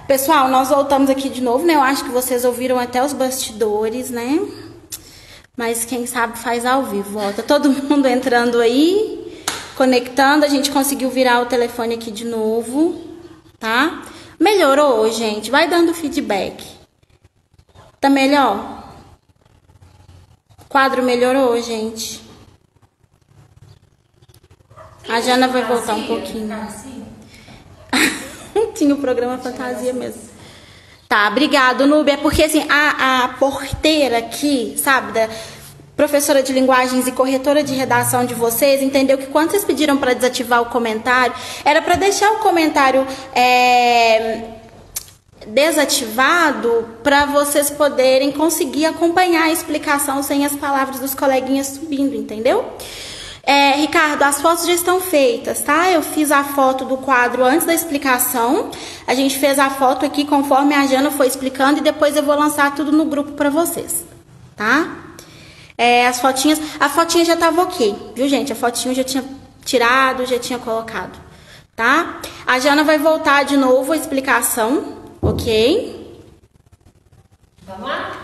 Pessoal, nós voltamos aqui de novo, né? Eu acho que vocês ouviram até os bastidores, né? Mas quem sabe faz ao vivo. Volta todo mundo entrando aí, conectando. A gente conseguiu virar o telefone aqui de novo, tá? Melhorou, gente? Vai dando feedback. Tá melhor? O quadro melhorou, gente? A Jana vai voltar um pouquinho. Tinha o programa Fantasia mesmo. Tá, obrigado, Núbia. É porque assim, a porteira aqui, sabe, da professora de linguagens e corretora de redação de vocês, entendeu que quando vocês pediram para desativar o comentário, era para deixar o comentário desativado para vocês poderem conseguir acompanhar a explicação sem as palavras dos coleguinhas subindo, entendeu? Ricardo, as fotos já estão feitas, tá? Eu fiz a foto do quadro antes da explicação. A gente fez a foto aqui conforme a Jana foi explicando e depois eu vou lançar tudo no grupo para vocês, tá? A fotinha já tava ok, viu, gente? A fotinha eu já tinha tirado, já tinha colocado, tá? A Jana vai voltar de novo a explicação, ok? Vamos lá?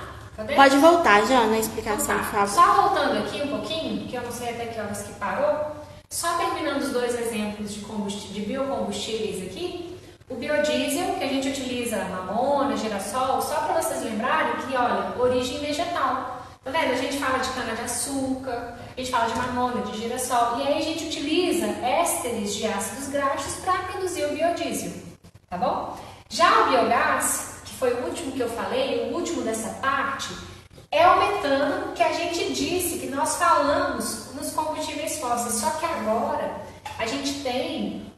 Pode voltar, Jana, a explicação, por favor. Só voltando aqui um pouquinho, que eu não sei até que horas que parou, só terminando os dois exemplos de biocombustíveis aqui, o biodiesel, que a gente utiliza mamona, girassol, só para vocês lembrarem que, olha, origem vegetal. Tá vendo? A gente fala de cana-de-açúcar, a gente fala de mamona, de girassol, e aí a gente utiliza ésteres de ácidos graxos para produzir o biodiesel, tá bom? Já o biogás, que foi o último que eu falei, o último dessa parte, é o metano que a gente disse, que nós falamos nos combustíveis fósseis, só que agora a gente tem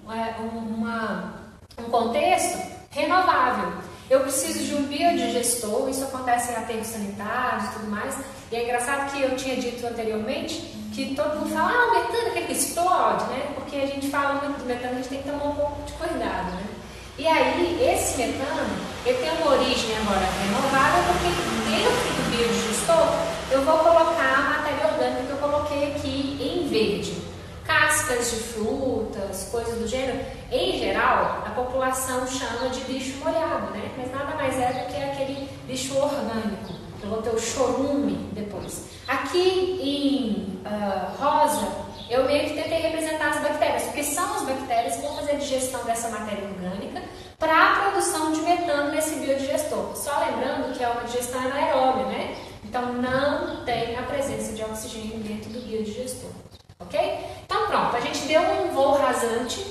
um contexto renovável. Eu preciso de um biodigestor, isso acontece em aterros sanitários e tudo mais, e é engraçado que eu tinha dito anteriormente que todo mundo fala, o metano que explode, né? Porque a gente fala muito do metano, a gente tem que tomar um pouco de cuidado, né? E aí, esse metano, ele tem uma origem agora renovável, porque dentro do biodigestor eu vou colocar a matéria orgânica que eu coloquei aqui em verde. Cascas de frutas, coisas do gênero. Em geral, a população chama de lixo molhado, né? Mas nada mais é do que aquele lixo orgânico. Eu vou ter o chorume depois. Aqui em rosa, eu meio que tentei representar as bactérias, porque são as bactérias que vão fazer a digestão dessa matéria orgânica para a produção de metano nesse biodigestor. Só lembrando que é uma digestão anaeróbia, né? Então não tem a presença de oxigênio dentro do biodigestor, ok? Então pronto, a gente deu um voo rasante,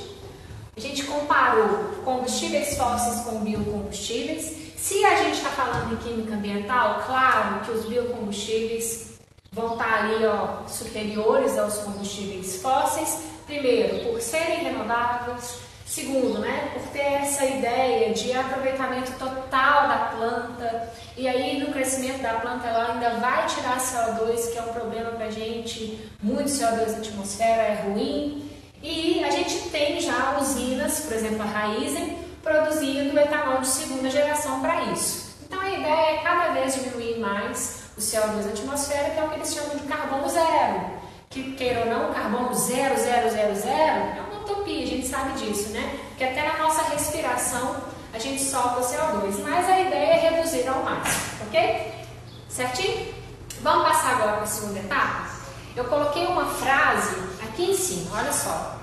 a gente comparou combustíveis fósseis com biocombustíveis. Se a gente está falando em química ambiental, claro que os biocombustíveis vão estar ali, ó, superiores aos combustíveis fósseis, primeiro, por serem renováveis, segundo, né, por ter essa ideia de aproveitamento total da planta, e aí no crescimento da planta ela ainda vai tirar CO2, que é um problema pra gente, muito CO2 na atmosfera é ruim, e a gente tem já usinas, por exemplo a Raízen, produzindo etanol de segunda geração para isso. Então a ideia é cada vez diminuir mais o CO2 na atmosfera, que é o que eles chamam de carbono zero. Que, queira ou não, carbono 0,000 é uma utopia, a gente sabe disso, né? Porque até na nossa respiração a gente solta CO2, mas a ideia é reduzir ao máximo, ok? Certinho? Vamos passar agora para a segunda etapa? Eu coloquei uma frase aqui em cima, olha só.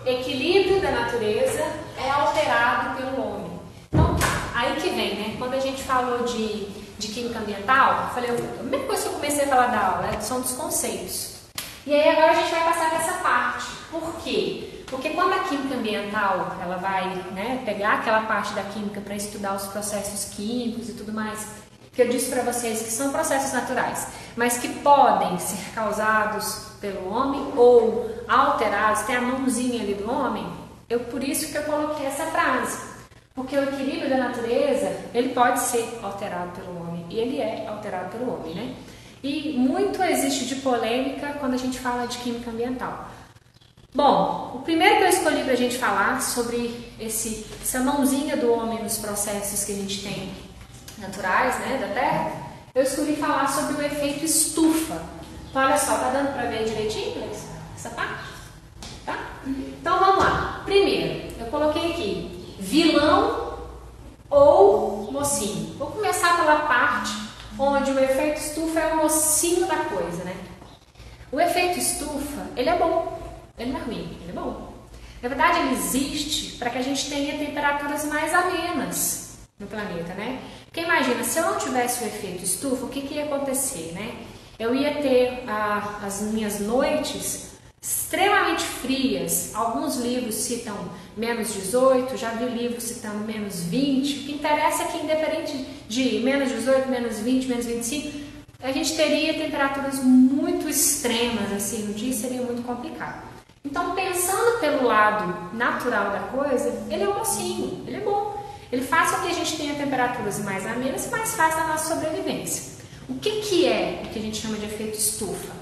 Equilíbrio da natureza é alterado pelo homem. Então tá, aí que vem, né? Quando a gente falou de química ambiental, eu falei, a primeira coisa que eu comecei a falar da aula são dos conceitos. E aí agora a gente vai passar dessa parte. Por quê? Porque quando a química ambiental ela vai, né, pegar aquela parte da química para estudar os processos químicos e tudo mais, que eu disse para vocês que são processos naturais, mas que podem ser causados pelo homem ou alterados, tem a mãozinha ali do homem, por isso que eu coloquei essa frase. Porque o equilíbrio da natureza, ele pode ser alterado pelo homem, e ele é alterado pelo homem, né? E muito existe de polêmica quando a gente fala de química ambiental. Bom, o primeiro que eu escolhi para a gente falar sobre essa mãozinha do homem nos processos que a gente tem naturais, né, da Terra, eu escolhi falar sobre o efeito estufa. Então, olha só, tá dando para ver direitinho essa parte? Tá? Então, vamos lá. Primeiro, eu coloquei aqui vilão ou onde o efeito estufa é o mocinho da coisa, né? O efeito estufa, ele é bom, ele não é ruim, ele é bom. Na verdade, ele existe para que a gente tenha temperaturas mais amenas no planeta, né? Porque imagina, se eu não tivesse o efeito estufa, o que ia acontecer, né? Eu ia ter as minhas noites extremamente frias. Alguns livros citam menos 18, já vi livros citando menos 20. O que interessa é que, independente de menos 18, menos 20, menos 25, a gente teria temperaturas muito extremas, assim, no dia seria muito complicado. Então, pensando pelo lado natural da coisa, ele é um mocinho, ele é bom. Ele faz com que a gente tenha temperaturas mais amenas e mais fáceis da nossa sobrevivência. O que é o que a gente chama de efeito estufa?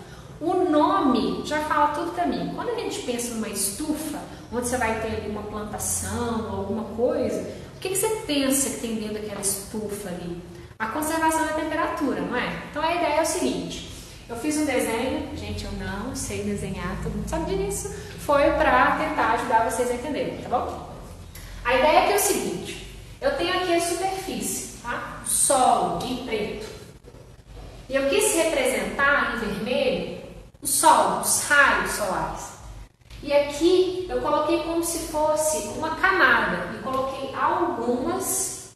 O nome já fala tudo para mim. Quando a gente pensa numa estufa, onde você vai ter ali uma plantação, alguma coisa, o que você pensa que tem dentro daquela estufa ali? A conservação da temperatura, não é? Então a ideia é o seguinte, eu fiz um desenho, gente, eu não sei desenhar, todo mundo sabe disso, foi para tentar ajudar vocês a entenderem, tá bom? A ideia é que é o seguinte, eu tenho aqui a superfície, tá? O solo em preto. E eu quis representar em vermelho o sol, os raios solares. E aqui eu coloquei como se fosse uma camada e coloquei algumas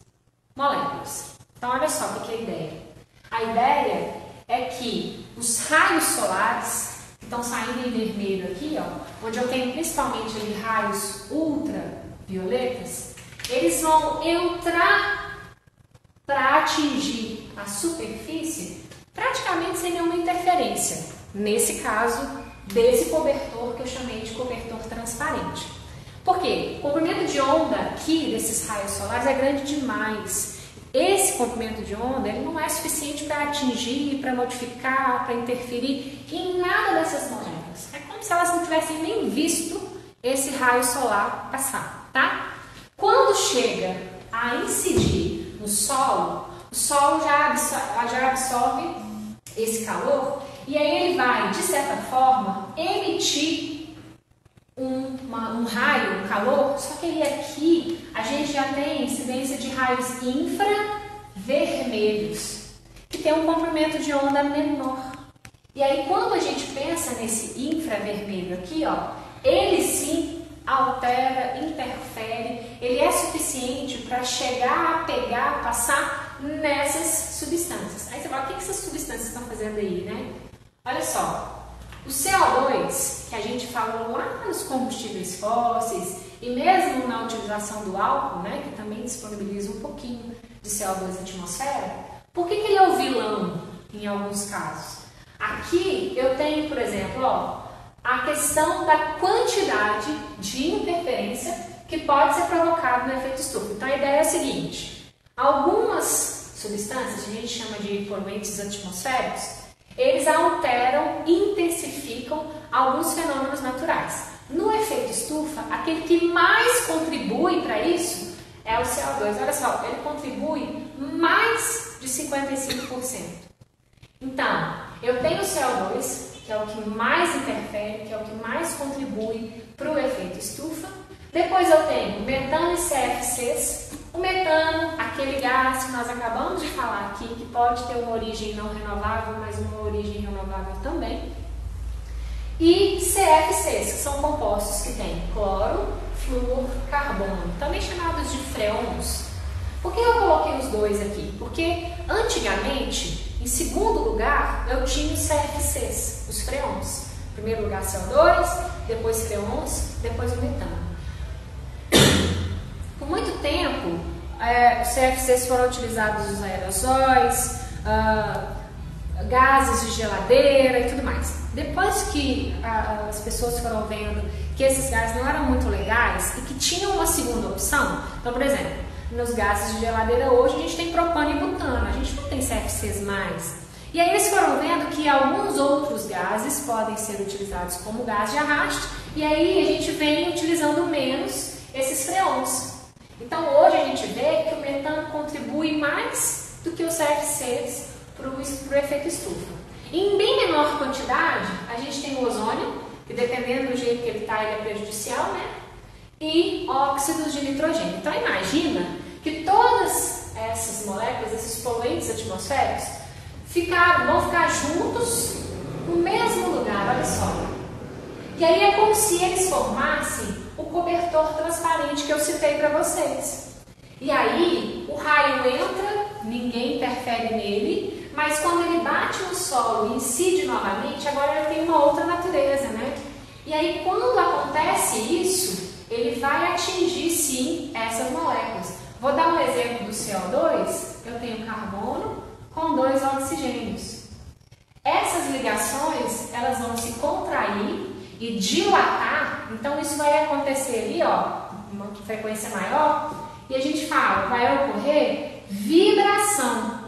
moléculas. Então olha só o que é a ideia. A ideia é que os raios solares que estão saindo em vermelho aqui, ó, onde eu tenho principalmente ali raios ultravioletas, eles vão entrar para atingir a superfície praticamente sem nenhuma interferência. Nesse caso, desse cobertor que eu chamei de cobertor transparente. Por quê? O comprimento de onda aqui desses raios solares é grande demais. Esse comprimento de onda ele não é suficiente para atingir, para modificar, para interferir em nada dessas moléculas. É como se elas não tivessem nem visto esse raio solar passar, tá? Quando chega a incidir no solo, o solo já absorve esse calor e aí ele vai, de certa forma, emitir um raio, um calor, só que aí aqui a gente já tem incidência de raios infravermelhos, que tem um comprimento de onda menor. E aí quando a gente pensa nesse infravermelho aqui, ó, ele sim altera, interfere, ele é suficiente para chegar a pegar, passar nessas substâncias. Aí você fala, o que essas substâncias estão fazendo aí, né? Olha só, o CO2, que a gente falou lá nos combustíveis fósseis e mesmo na utilização do álcool, né, que também disponibiliza um pouquinho de CO2 na atmosfera, por que ele é o vilão em alguns casos? Aqui eu tenho, por exemplo, ó, a questão da quantidade de interferência que pode ser provocada no efeito estufa. Então a ideia é a seguinte, algumas substâncias, que a gente chama de poluentes atmosféricos, eles alteram, intensificam alguns fenômenos naturais. No efeito estufa, aquele que mais contribui para isso é o CO2. Olha só, ele contribui mais de 55%. Então, eu tenho o CO2, que é o que mais interfere, que é o que mais contribui para o efeito estufa. Depois eu tenho metano e CFCs. O metano, aquele gás que nós acabamos de falar aqui, que pode ter uma origem não renovável, mas uma origem renovável também. E CFCs, que são compostos que têm cloro, flúor, carbono, também chamados de freons. Por que eu coloquei os dois aqui? Porque antigamente, em segundo lugar, eu tinha os CFCs, os freons. Em primeiro lugar CO2, depois freons, depois o metano. Por muito tempo, os CFCs foram utilizados nos aerossóis, gases de geladeira e tudo mais. Depois que as pessoas foram vendo que esses gases não eram muito legais e que tinham uma segunda opção, então, por exemplo, nos gases de geladeira hoje a gente tem propano e butano, a gente não tem CFCs mais. E aí eles foram vendo que alguns outros gases podem ser utilizados como gás de arraste e aí a gente vem utilizando menos esses freons. Então hoje a gente vê que o metano contribui mais do que os CFCs para o efeito estufa. Em bem menor quantidade, a gente tem o ozônio, que dependendo do jeito que ele está, ele é prejudicial, né? E óxidos de nitrogênio. Então imagina que todas essas moléculas, esses poluentes atmosféricos, vão ficar juntos no mesmo lugar, olha só. E aí é como se eles formassem o cobertor transparente que eu citei para vocês. E aí o raio entra, ninguém interfere nele, mas quando ele bate no solo e incide novamente, agora ele tem uma outra natureza, né? E aí quando acontece isso, ele vai atingir sim essas moléculas. Vou dar um exemplo do CO2, eu tenho carbono com 2 oxigênios. Essas ligações, elas vão se contrair e dilatar, então isso vai acontecer ali, ó, uma frequência maior, e a gente fala, vai ocorrer vibração.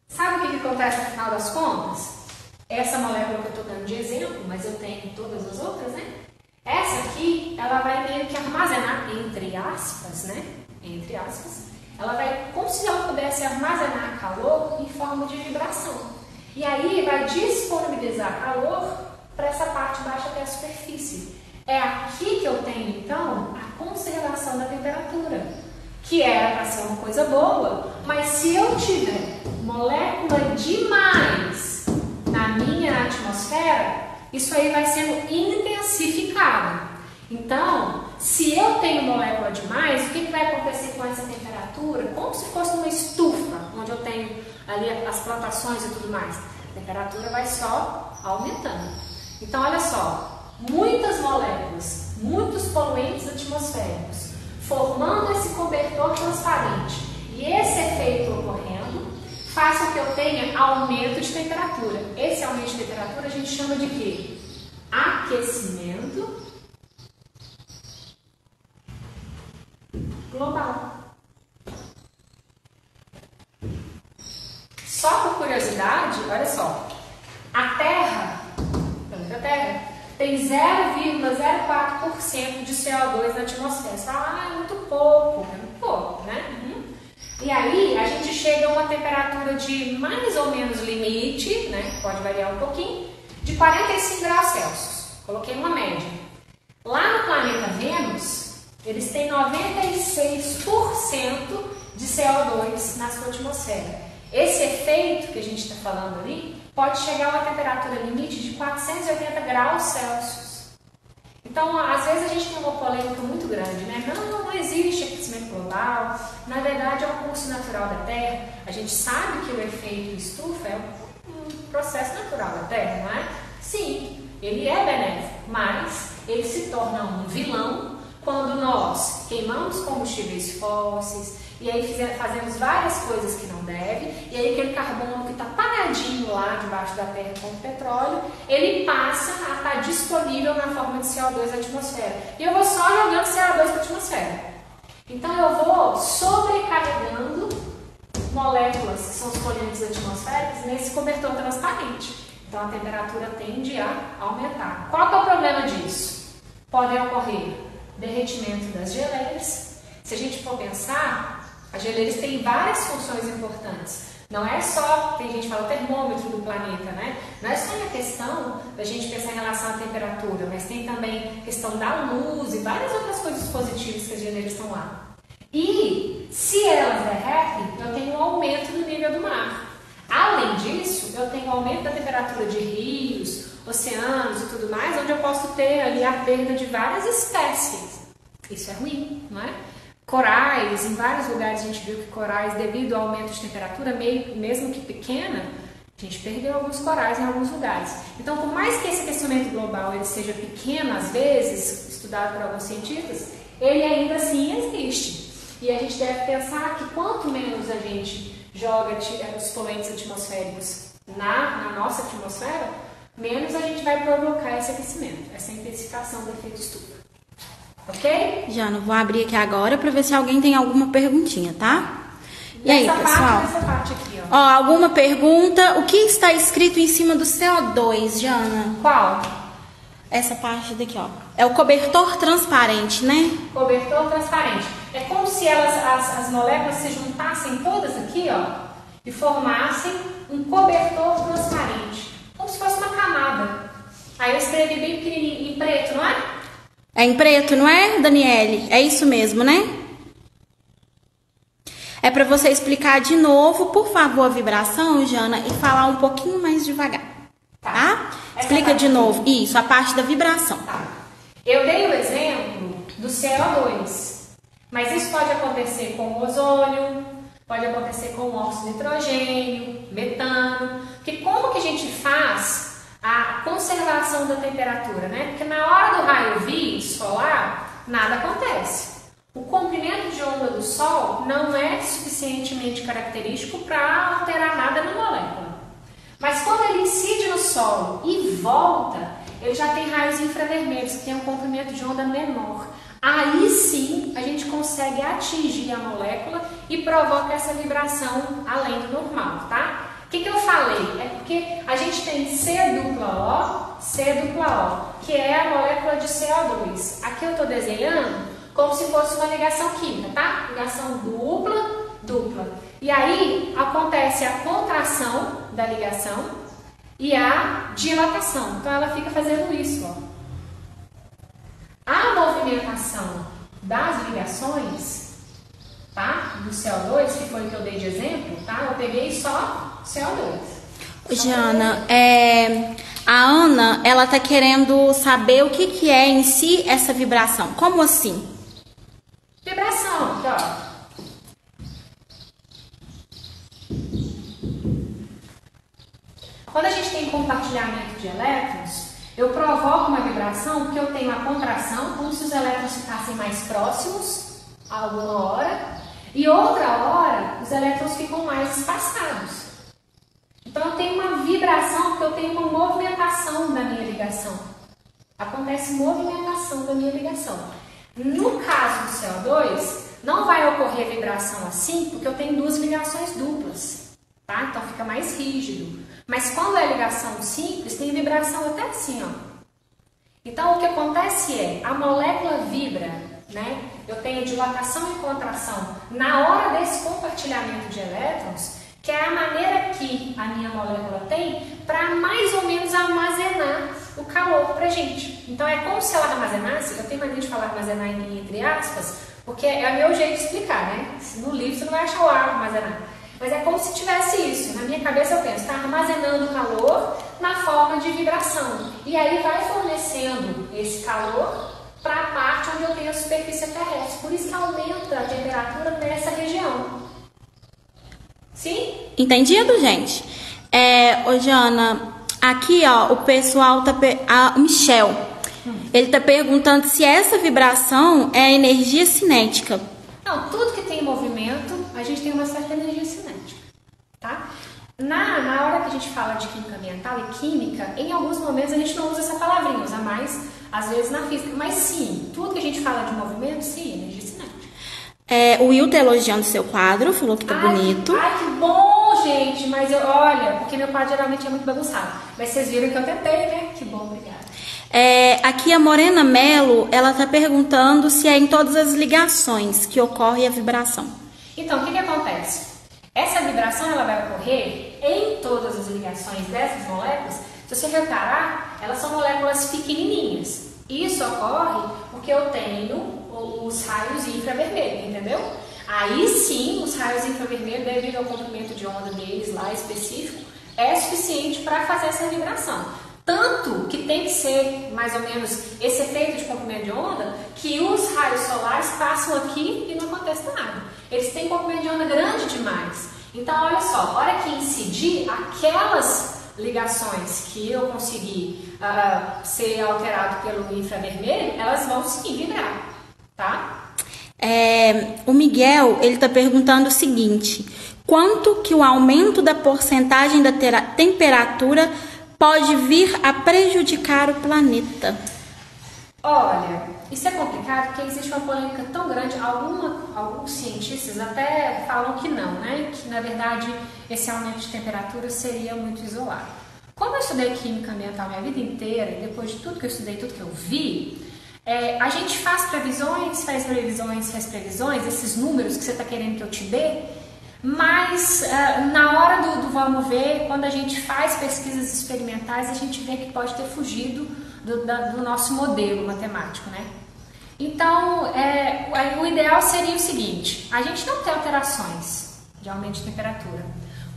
Sabe o que acontece no final das contas? Essa molécula que eu estou dando de exemplo, mas eu tenho todas as outras, né? Essa aqui, ela vai meio que armazenar, entre aspas, né? Entre aspas, ela vai, como se ela pudesse armazenar calor em forma de vibração. E aí vai disponibilizar calor para essa parte baixa até a superfície. É aqui que eu tenho, então, a conservação da temperatura, que era para ser uma coisa boa, mas se eu tiver molécula demais na minha atmosfera, isso aí vai sendo intensificado. Então, se eu tenho molécula demais, o que vai acontecer com essa temperatura? Como se fosse uma estufa, onde eu tenho ali as plantações e tudo mais. A temperatura vai só aumentando. Então, olha só, muitas moléculas, muitos poluentes atmosféricos, formando esse cobertor transparente. E esse efeito ocorrendo faz com que eu tenha aumento de temperatura. Esse aumento de temperatura a gente chama de quê? Aquecimento global. Só por curiosidade, olha só, a Terra, planeta Terra, tem 0,04% de CO2 na atmosfera. Você fala, é muito pouco, né? E aí a gente chega a uma temperatura de mais ou menos limite, né? Pode variar um pouquinho, de 45 graus Celsius. Coloquei uma média. Lá no planeta Vênus, eles têm 96% de CO2 na sua atmosfera. Esse efeito que a gente está falando ali pode chegar a uma temperatura limite de 480 graus Celsius. Então, às vezes a gente tem uma polêmica muito grande, né? Não existe aquecimento global. Na verdade, é um curso natural da Terra. A gente sabe que o efeito estufa é um processo natural da Terra, não é? Sim, ele é benéfico, mas ele se torna um vilão quando nós queimamos combustíveis fósseis, e aí fazemos várias coisas que não deve, e aí aquele carbono que está paradinho lá debaixo da terra com o petróleo, ele passa a estar disponível na forma de CO2 na atmosfera. E eu vou só jogando CO2 para a atmosfera. Então eu vou sobrecarregando moléculas que são os poluentes atmosféricos nesse cobertor transparente. Então a temperatura tende a aumentar. Qual que é o problema disso? Podem ocorrer derretimento das geleiras. Se a gente for pensar, as geleiras têm várias funções importantes. Não é só, tem gente que fala o termômetro do planeta, né? Não é só a questão da gente pensar em relação à temperatura, mas tem também a questão da luz e várias outras coisas positivas que as geleiras estão lá. E se elas derretem, eu tenho um aumento do nível do mar. Além disso, eu tenho um aumento da temperatura de rios, oceanos e tudo mais, onde eu posso ter ali a perda de várias espécies. Isso é ruim, não é? Corais, em vários lugares a gente viu que corais, devido ao aumento de temperatura, mesmo que pequena, a gente perdeu alguns corais em alguns lugares. Então, por mais que esse aquecimento global ele seja pequeno, às vezes, estudado por alguns cientistas, ele ainda assim existe. E a gente deve pensar que quanto menos a gente joga os poluentes atmosféricos na nossa atmosfera, menos a gente vai provocar esse aquecimento, essa intensificação do efeito estufa. Ok? Jana, vou abrir aqui agora para ver se alguém tem alguma perguntinha, tá? E aí, pessoal? Essa parte aqui, ó, alguma pergunta? O que está escrito em cima do CO2, Jana? Qual? Essa parte daqui, ó. É o cobertor transparente, né? Cobertor transparente. É como se as moléculas se juntassem todas aqui, ó, e formassem um cobertor transparente. Como se fosse uma camada. Aí eu escrevi bem pequenininho, em preto, não é? É em preto, não é, Daniele? É isso mesmo, né? é para você explicar de novo, por favor, a vibração, Jana, e falar um pouquinho mais devagar, tá? Explica de novo. Isso, a parte da vibração. Tá. Eu dei o exemplo do CO2, mas isso pode acontecer com o ozônio, pode acontecer com o óxido de nitrogênio, metano, porque como que a gente faz a conservação da temperatura, né? Porque na hora do raio vir solar, nada acontece. O comprimento de onda do Sol não é suficientemente característico para alterar nada na molécula. Mas quando ele incide no solo e volta, ele já tem raios infravermelhos, que tem um comprimento de onda menor. Aí sim a gente consegue atingir a molécula e provoca essa vibração além do normal, tá? O que eu falei? É porque a gente tem C-dupla O, que é a molécula de CO2. Aqui eu estou desenhando como se fosse uma ligação química, tá? Ligação dupla, dupla. E aí acontece a contração da ligação e a dilatação. Então ela fica fazendo isso, ó. A movimentação das ligações, tá? Do CO2, que foi o que eu dei de exemplo, tá? Eu peguei só CO2. Jana, a Ana, ela tá querendo saber o que é em si essa vibração. Como assim? Vibração, aqui, ó. Quando a gente tem compartilhamento de elétrons, eu provoco uma vibração porque eu tenho a contração, como se os elétrons ficassem mais próximos a alguma hora, e outra hora os elétrons ficam mais espaçados. Então eu tenho uma vibração porque eu tenho uma movimentação da minha ligação. Acontece movimentação da minha ligação. No caso do CO2, não vai ocorrer vibração assim porque eu tenho duas ligações duplas, tá? Então fica mais rígido. Mas quando é ligação simples, tem vibração até assim, ó. Então o que acontece é, a molécula vibra, né? Eu tenho dilatação e contração na hora desse compartilhamento de elétrons, que é a maneira que a minha molécula tem para mais ou menos armazenar o calor pra gente. Então é como se ela armazenasse, eu tenho mania de falar armazenar entre aspas, porque é o meu jeito de explicar, né? No livro você não vai achar o ar armazenar. Mas é como se tivesse isso. Na minha cabeça eu penso, está armazenando calor na forma de vibração. E aí vai fornecendo esse calor para a parte onde eu tenho a superfície terrestre. Por isso que aumenta a temperatura nessa região. Sim? Entendido, gente? Ô Jana, aqui ó, o pessoal tá... o Michel, ele tá perguntando se essa vibração é energia cinética. Não, tudo que tem movimento, a gente tem uma certa energia cinética, tá? Na hora que a gente fala de química ambiental e química, em alguns momentos a gente não usa essa palavrinha, usa mais, às vezes, na física. Mas sim, tudo que a gente fala de movimento, sim, energia cinética. O Will tá elogiando seu quadro, falou que tá bonito. Ai, que bom, gente! Mas olha, porque meu quadro geralmente é muito bagunçado. Mas vocês viram que eu tentei, né? Que bom, obrigada. Aqui a Morena Melo, ela tá perguntando se é em todas as ligações que ocorre a vibração. Então, o que acontece? Essa vibração ela vai ocorrer em todas as ligações dessas moléculas. Se você reparar, elas são moléculas pequenininhas. Isso ocorre porque eu tenho os raios infravermelhos, entendeu? Aí sim, os raios infravermelhos, devido ao comprimento de onda deles lá específico, é suficiente para fazer essa vibração. Tanto que tem que ser mais ou menos esse efeito de comprimento de onda, que os raios solares passam aqui e não acontece nada. Eles têm comprimento de onda grande demais. Então, olha só, a hora que incidir, aquelas ligações que eu consegui ser alterado pelo infravermelho, elas vão sim vibrar, tá? O Miguel, ele está perguntando o seguinte: quanto que o aumento da porcentagem da temperatura pode vir a prejudicar o planeta? Olha, isso é complicado porque existe uma polêmica tão grande. Alguns cientistas até falam que não, né? Que na verdade esse aumento de temperatura seria muito isolado. Como eu estudei química ambiental minha vida inteira, e depois de tudo que eu estudei, tudo que eu vi, a gente faz previsões, esses números que você está querendo que eu te dê, mas na hora do vamos ver, quando a gente faz pesquisas experimentais, a gente vê que pode ter fugido do nosso modelo matemático, né? Então, o ideal seria o seguinte: a gente não ter alterações de aumento de temperatura.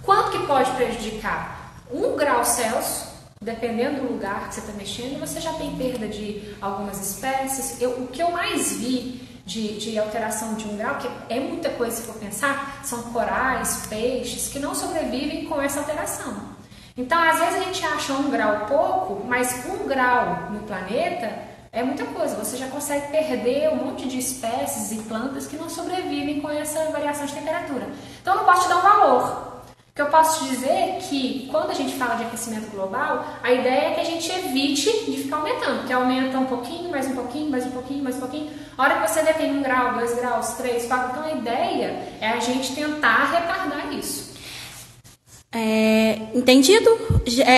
Quanto que pode prejudicar? 1 grau Celsius, dependendo do lugar que você está mexendo, você já tem perda de algumas espécies. O que eu mais vi de alteração de 1 grau, que é muita coisa se for pensar, são corais, peixes, que não sobrevivem com essa alteração. Então, às vezes a gente acha 1 grau pouco, mas 1 grau no planeta é muita coisa. Você já consegue perder um monte de espécies e plantas que não sobrevivem com essa variação de temperatura. Então, eu não posso te dar um valor. O que eu posso te dizer é que, quando a gente fala de aquecimento global, a ideia é que a gente evite de ficar aumentando, que aumenta um pouquinho, mais um pouquinho, mais um pouquinho, mais um pouquinho. A hora que você vê que tem 1 grau, 2 graus, 3, 4, então a ideia é a gente tentar retardar isso. Entendido?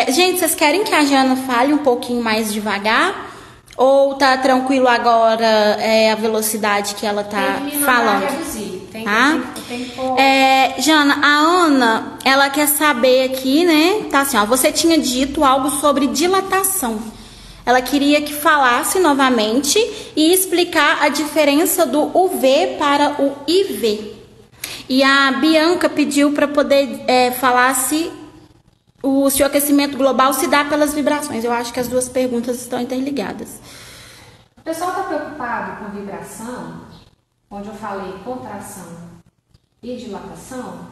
Gente, vocês querem que a Jana fale um pouquinho mais devagar? Ou tá tranquilo agora a velocidade que ela tá falando? Reduzir. Jana, a Ana, ela quer saber aqui, né? Tá assim, ó, você tinha dito algo sobre dilatação. Ela queria que falasse novamente e explicar a diferença do UV para o IV. E a Bianca pediu para poder falar se o seu aquecimento global se dá pelas vibrações. Eu acho que as duas perguntas estão interligadas. O pessoal está preocupado com vibração, onde eu falei contração e dilatação,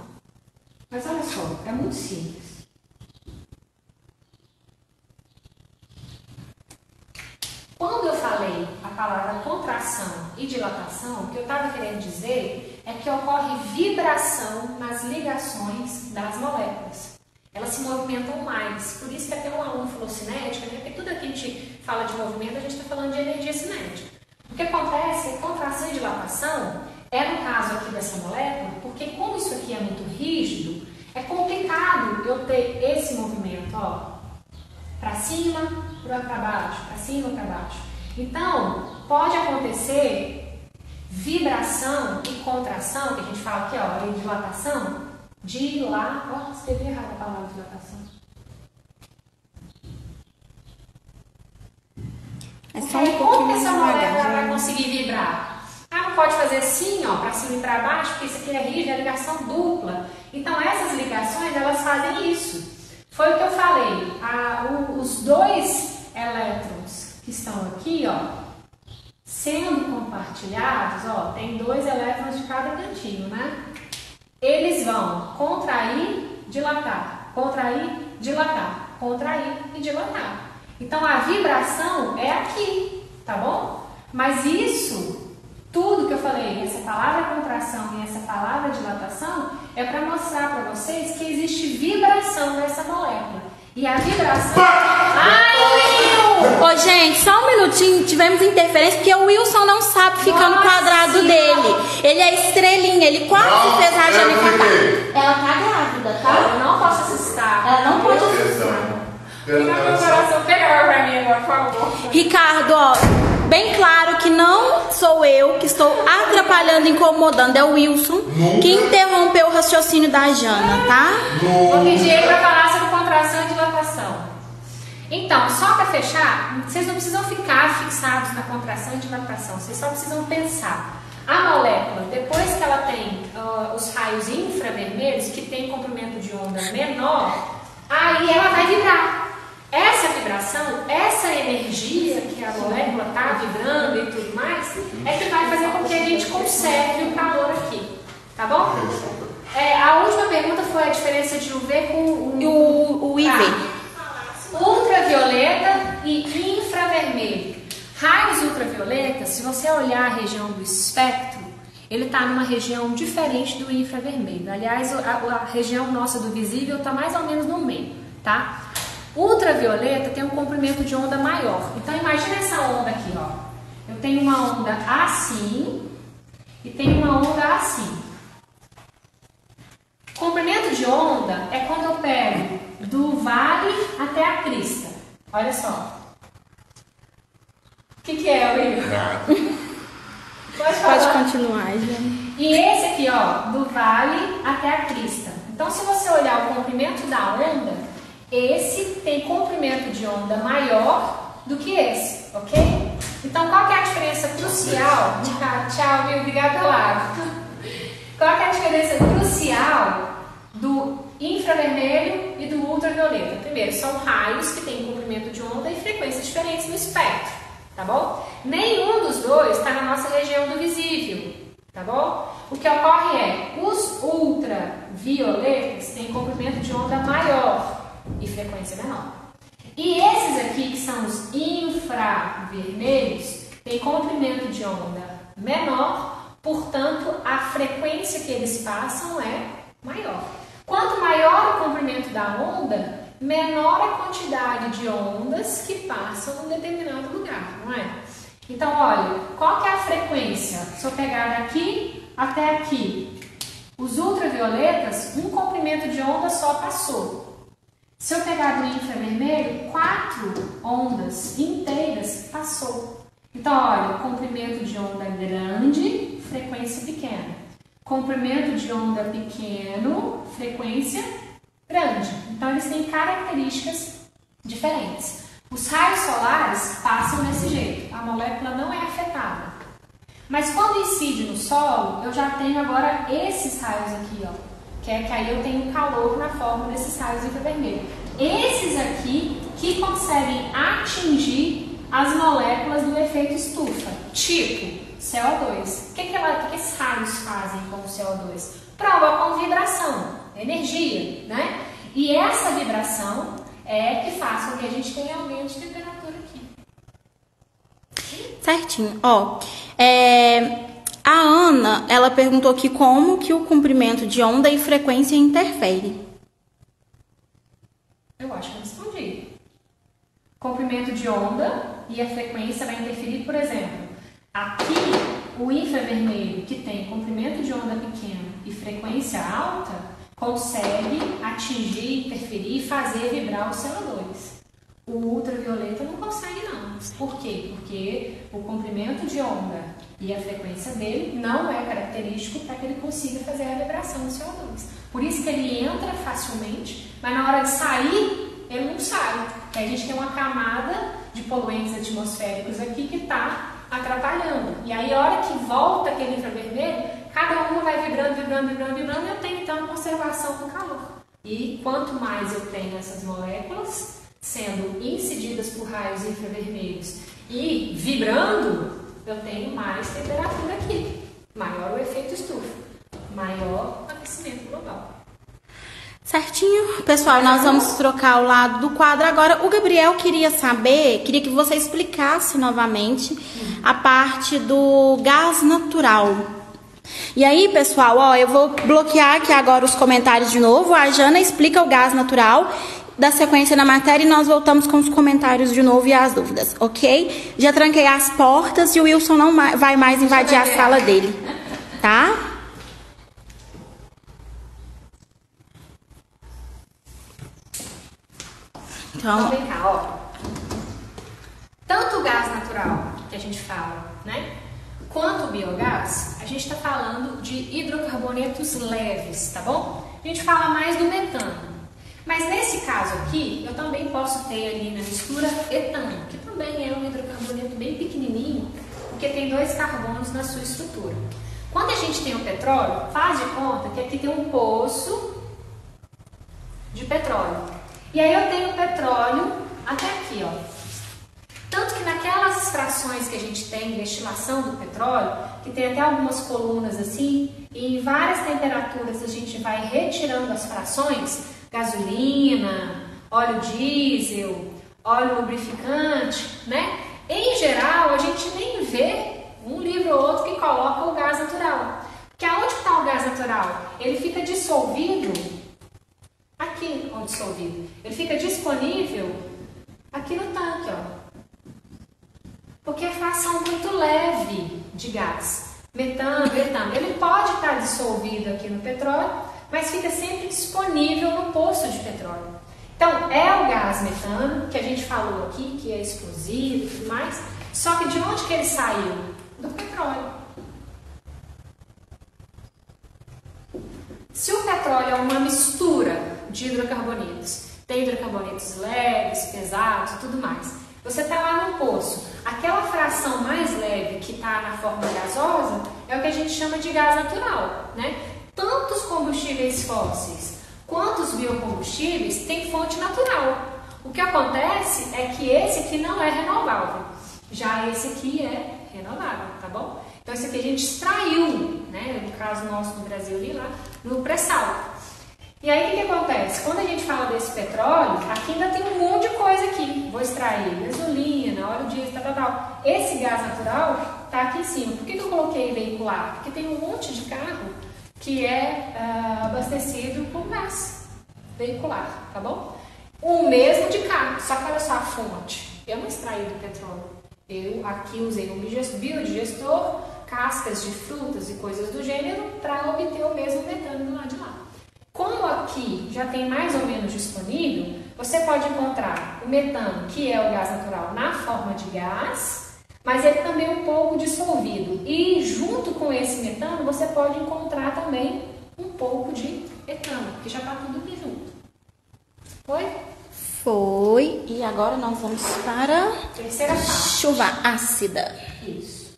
mas olha só, é muito simples. Quando eu falei a palavra contração e dilatação, o que eu estava querendo dizer é que ocorre vibração nas ligações das moléculas. Elas se movimentam mais. Por isso que até um aluno falou cinética, né? Porque tudo que a gente fala de movimento, a gente está falando de energia cinética. O que acontece é que contração e dilatação é no caso aqui dessa molécula, porque como isso aqui é muito rígido, é complicado eu ter esse movimento, ó, para cima, para baixo, para cima, para baixo. Então, pode acontecer vibração e contração, que a gente fala aqui, ó, em dilatação, escrevi errado a palavra dilatação. Como que essa molécula vai conseguir vibrar? Não pode fazer assim, ó, para cima e para baixo, porque isso aqui é rígido, é ligação dupla. Então, essas ligações, elas fazem isso. Foi o que eu falei, os 2 elétrons que estão aqui, ó, sendo compartilhados, ó, tem 2 elétrons de cada cantinho, né? Eles vão contrair, dilatar, contrair, dilatar, contrair e dilatar. Então, a vibração é aqui, tá bom? Mas isso, tudo que eu falei, essa palavra contração e essa palavra dilatação, é para mostrar para vocês que existe vibração nessa molécula. E a vibração... Ai, Will! Ô, gente, só um minutinho, tivemos interferência, porque o Wilson não sabe ficar no quadrado dele. Ele é estrelinha, ele quase fez a Jana empatar. Ela tá grávida, tá? Eu não posso assustar. Ela não pode assustar. Pega pra mim agora, por favor. Ricardo, ó, bem claro que não sou eu que estou atrapalhando, incomodando, é o Wilson que interrompeu o raciocínio da Jana, tá? Vou pedir ele para falar sobre contração e dilatação. Então, só para fechar, vocês não precisam ficar fixados na contração e dilatação, vocês só precisam pensar. A molécula, depois que ela tem os raios infravermelhos, que tem comprimento de onda menor, aí ela vai vibrar. Essa vibração, essa energia que a molécula está vibrando e tudo mais, é que vai fazer com que a gente conserve o calor aqui, tá bom? A última pergunta foi a diferença de UV com o IV. Ultravioleta e infravermelho. Raios ultravioletas, se você olhar a região do espectro, ele está numa região diferente do infravermelho. Aliás, a região nossa do visível está mais ou menos no meio, tá? Ultravioleta tem um comprimento de onda maior. Então, imagina essa onda aqui, ó. Eu tenho uma onda assim e tenho uma onda assim. Comprimento de onda é quando eu pego do vale até a crista. Olha só. O que é, Will? Pode continuar, já. E esse aqui, ó, do vale até a crista. Então, se você olhar o comprimento da onda, esse tem comprimento de onda maior do que esse, ok? Então, qual que é a diferença crucial? Tchau, Will, obrigada pela água. Qual que é a diferença crucial do infravermelho e do ultravioleta? Primeiro, são raios que têm comprimento de onda e frequências diferentes no espectro, tá bom? Nenhum dos dois está na nossa região do visível, tá bom? O que ocorre é, os ultravioletas têm comprimento de onda maior e frequência menor. E esses aqui, que são os infravermelhos, têm comprimento de onda menor, portanto, a frequência que eles passam é maior. Quanto maior o comprimento da onda, menor a quantidade de ondas que passam em um determinado lugar, não é? Então, olha, qual que é a frequência? Se eu pegar daqui até aqui, os ultravioletas, um comprimento de onda só passou. Se eu pegar do infravermelho, 4 ondas inteiras passou. Então, olha, comprimento de onda grande, frequência pequena. Comprimento de onda pequeno, frequência grande. Então, eles têm características diferentes. Os raios solares passam desse jeito, a molécula não é afetada. Mas quando incide no solo, eu já tenho agora esses raios aqui, ó, que aí eu tenho calor na forma desses raios infravermelhos. Esses aqui que conseguem atingir as moléculas do efeito estufa, tipo CO2. O que esses raios fazem com o CO2? Provocam vibração, energia, né? E essa vibração é que faz com que a gente tenha aumento de temperatura aqui. Certinho. Ó, a Ana, ela perguntou aqui como que o comprimento de onda e frequência interfere. Eu acho que eu respondi. Comprimento de onda e a frequência vai interferir, por exemplo, aqui o infravermelho, que tem comprimento de onda pequeno e frequência alta, consegue atingir, interferir e fazer vibrar o CO2. O ultravioleta não consegue não. Por quê? Porque o comprimento de onda e a frequência dele não é característico para que ele consiga fazer a vibração do CO2. Por isso que ele entra facilmente, mas na hora de sair, ele não sai. Porque a gente tem uma camada de poluentes atmosféricos aqui que está atrapalhando. E aí, a hora que volta aquele infravermelho, cada uma vai vibrando, vibrando, vibrando, vibrando, e eu tenho então a conservação do calor. E quanto mais eu tenho essas moléculas sendo incididas por raios infravermelhos e vibrando, eu tenho mais temperatura aqui. Maior o efeito estufa, maior o aquecimento global. Certinho, pessoal, nós vamos trocar o lado do quadro agora. O Gabriel queria que você explicasse novamente a parte do gás natural. E aí, pessoal, ó, eu vou bloquear aqui agora os comentários de novo. A Jana explica o gás natural, da sequência na matéria, e nós voltamos com os comentários de novo e as dúvidas, ok? Já tranquei as portas e o Wilson não vai mais invadir a sala dele, tá? Então, vem cá, ó. Tanto o gás natural, que a gente fala, né? Quanto o biogás, a gente está falando de hidrocarbonetos leves, tá bom? A gente fala mais do metano. Mas nesse caso aqui, eu também posso ter ali na mistura etano, que também é um hidrocarboneto bem pequenininho, porque tem 2 carbonos na sua estrutura. Quando a gente tem o petróleo, faz de conta que aqui tem um poço de petróleo. E aí eu tenho petróleo até aqui, ó. Tanto que naquelas frações que a gente tem de destilação do petróleo, que tem até algumas colunas assim, e em várias temperaturas a gente vai retirando as frações, gasolina, óleo diesel, óleo lubrificante, né? Em geral, a gente nem vê um livro ou outro que coloca o gás natural. Porque aonde está o gás natural? Ele fica dissolvido aqui, ó, dissolvido. Ele fica disponível aqui no tanque, ó. Porque é fração muito leve de gás. Metano, etano. Ele pode estar dissolvido aqui no petróleo, mas fica sempre disponível no poço de petróleo. Então, é o gás metano, que a gente falou aqui, que é explosivo e tudo mais, só que de onde que ele saiu? Do petróleo. Se o petróleo é uma mistura de hidrocarbonetos, tem hidrocarbonetos leves, pesados e tudo mais, você está lá no poço, aquela fração mais leve que está na forma gasosa é o que a gente chama de gás natural, né? combustíveis fósseis quanto os biocombustíveis têm fonte natural. O que acontece é que esse aqui não é renovável, já esse aqui é renovável, tá bom? Então esse aqui a gente extraiu, né, no caso nosso no Brasil ali lá, no pré-sal. E aí o que acontece? Quando a gente fala desse petróleo, aqui ainda tem um monte de coisa aqui. Vou extrair gasolina, óleo diesel, tal. Esse gás natural está aqui em cima. Por que eu coloquei veicular? Porque tem um monte de carro que é abastecido com gás veicular, tá bom? O mesmo de carro, só que olha só a fonte. Eu não extraí do petróleo. Eu aqui usei um biodigestor, cascas de frutas e coisas do gênero para obter o mesmo metano do lado de lá. Como aqui já tem mais ou menos disponível, você pode encontrar o metano, que é o gás natural, na forma de gás, mas ele também é um pouco dissolvido. E junto com esse metano, você pode encontrar também um pouco de etano, porque já está tudo aqui junto. Foi? Foi. E agora nós vamos para terceira parte. Chuva ácida. Isso.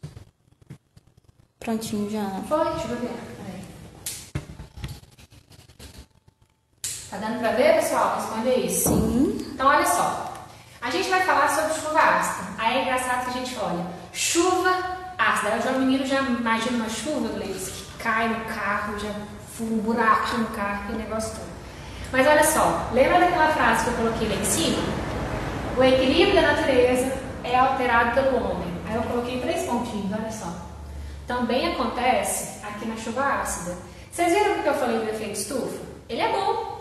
Prontinho já. Foi? Deixa eu ver. Peraí. Tá dando pra ver, pessoal? Responde aí. Sim. Então, olha só. A gente vai falar sobre chuva ácida. Aí é engraçado que a gente olha. Chuva ácida. O menino já imagina uma chuva, Gleice, que cai no carro, já fura um buraco no carro, aquele negócio todo. Mas olha só, lembra daquela frase que eu coloquei lá em cima? O equilíbrio da natureza é alterado pelo homem. Aí eu coloquei 3 pontinhos, olha só. Também acontece aqui na chuva ácida. Vocês viram o que eu falei do efeito estufa? Ele é bom.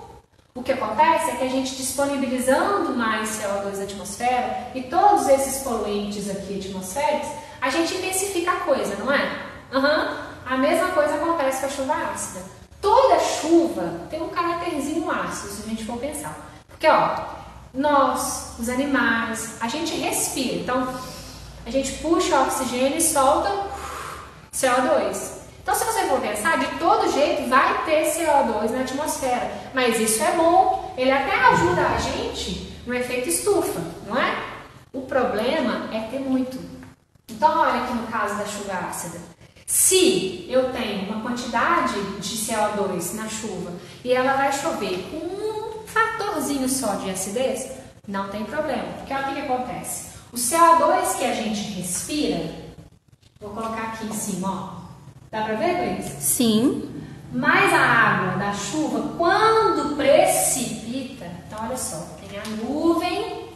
O que acontece é que a gente disponibilizando mais CO2 na atmosfera e todos esses poluentes aqui atmosféricos, a gente intensifica a coisa, não é? A mesma coisa acontece com a chuva ácida. Toda chuva tem um caracterzinho ácido, se a gente for pensar. Porque, ó, nós, os animais, a gente respira. Então, a gente puxa o oxigênio e solta CO2. Então, se você for pensar, de todo jeito vai ter CO2 na atmosfera. Mas isso é bom. Ele até ajuda a gente no efeito estufa, não é? O problema é ter muito. Então, olha aqui no caso da chuva ácida. Se eu tenho uma quantidade de CO2 na chuva e ela vai chover com um fatorzinho só de acidez, não tem problema. Porque olha o que acontece. O CO2 que a gente respira, vou colocar aqui em cima, ó. Dá pra ver, Gleice? Sim. Mas a água da chuva, quando precipita, então olha só, tem a nuvem,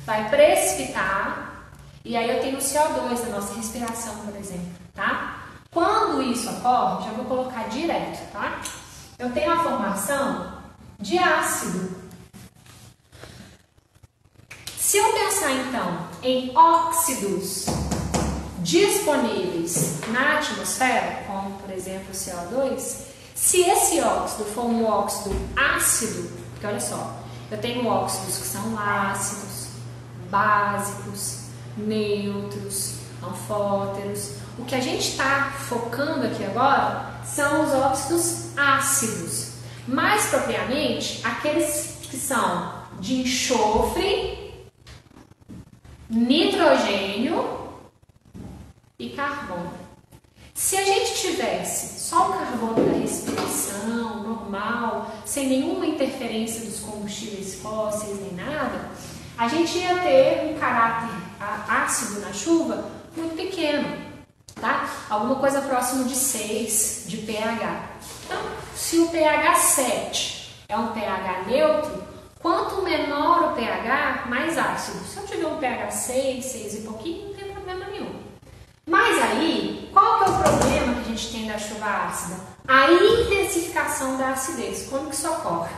vai precipitar, e aí eu tenho o CO2 da nossa respiração, por exemplo, tá? Quando isso ocorre, já vou colocar direto, tá? Eu tenho a formação de ácido. Se eu pensar então em óxidos disponíveis na atmosfera, como por exemplo o CO2, se esse óxido for um óxido ácido, porque olha só, eu tenho óxidos que são ácidos, básicos, neutros, anfóteros. O que a gente está focando aqui agora são os óxidos ácidos, mais propriamente aqueles que são de enxofre, nitrogênio e carbono. Se a gente tivesse só o carbono da respiração, normal, sem nenhuma interferência dos combustíveis fósseis nem nada, a gente ia ter um caráter ácido na chuva muito pequeno, tá? Alguma coisa próximo de 6 de pH. Então, se o pH 7 é um pH neutro, quanto menor o pH, mais ácido. Se eu tiver um pH 6, 6 e pouquinho, não tem problema nenhum. Mas aí, qual que é o problema que a gente tem da chuva ácida? A intensificação da acidez. Como que isso ocorre?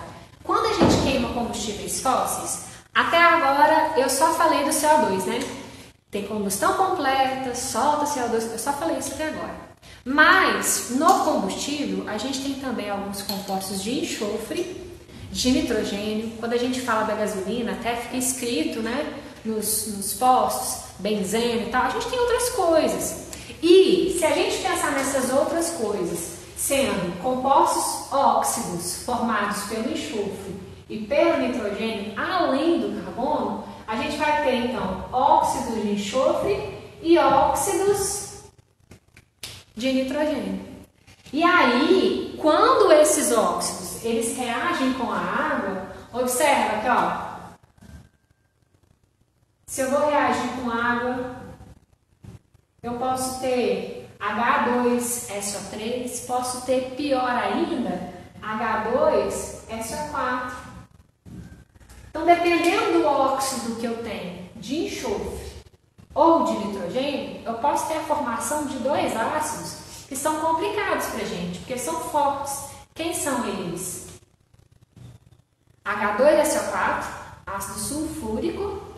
Quando a gente queima combustíveis fósseis, até agora eu só falei do CO2, né? Tem combustão completa, solta CO2, eu só falei isso até agora. Mas no combustível, a gente tem também alguns compostos de enxofre, de nitrogênio. Quando a gente fala da gasolina, até fica escrito, né, nos postos, benzeno e tal, a gente tem outras coisas. E se a gente pensar nessas outras coisas, sendo compostos óxidos formados pelo enxofre e pelo nitrogênio, além do carbono, a gente vai ter então óxidos de enxofre e óxidos de nitrogênio. E aí, quando esses óxidos, eles reagem com a água, observa aqui, ó. Se eu vou reagir com água, eu posso ter H2SO3, posso ter, pior ainda, H2SO4. Então, dependendo do óxido que eu tenho de enxofre ou de nitrogênio, eu posso ter a formação de dois ácidos que são complicados para a gente, porque são fortes. Quem são eles? H2SO4, ácido sulfúrico,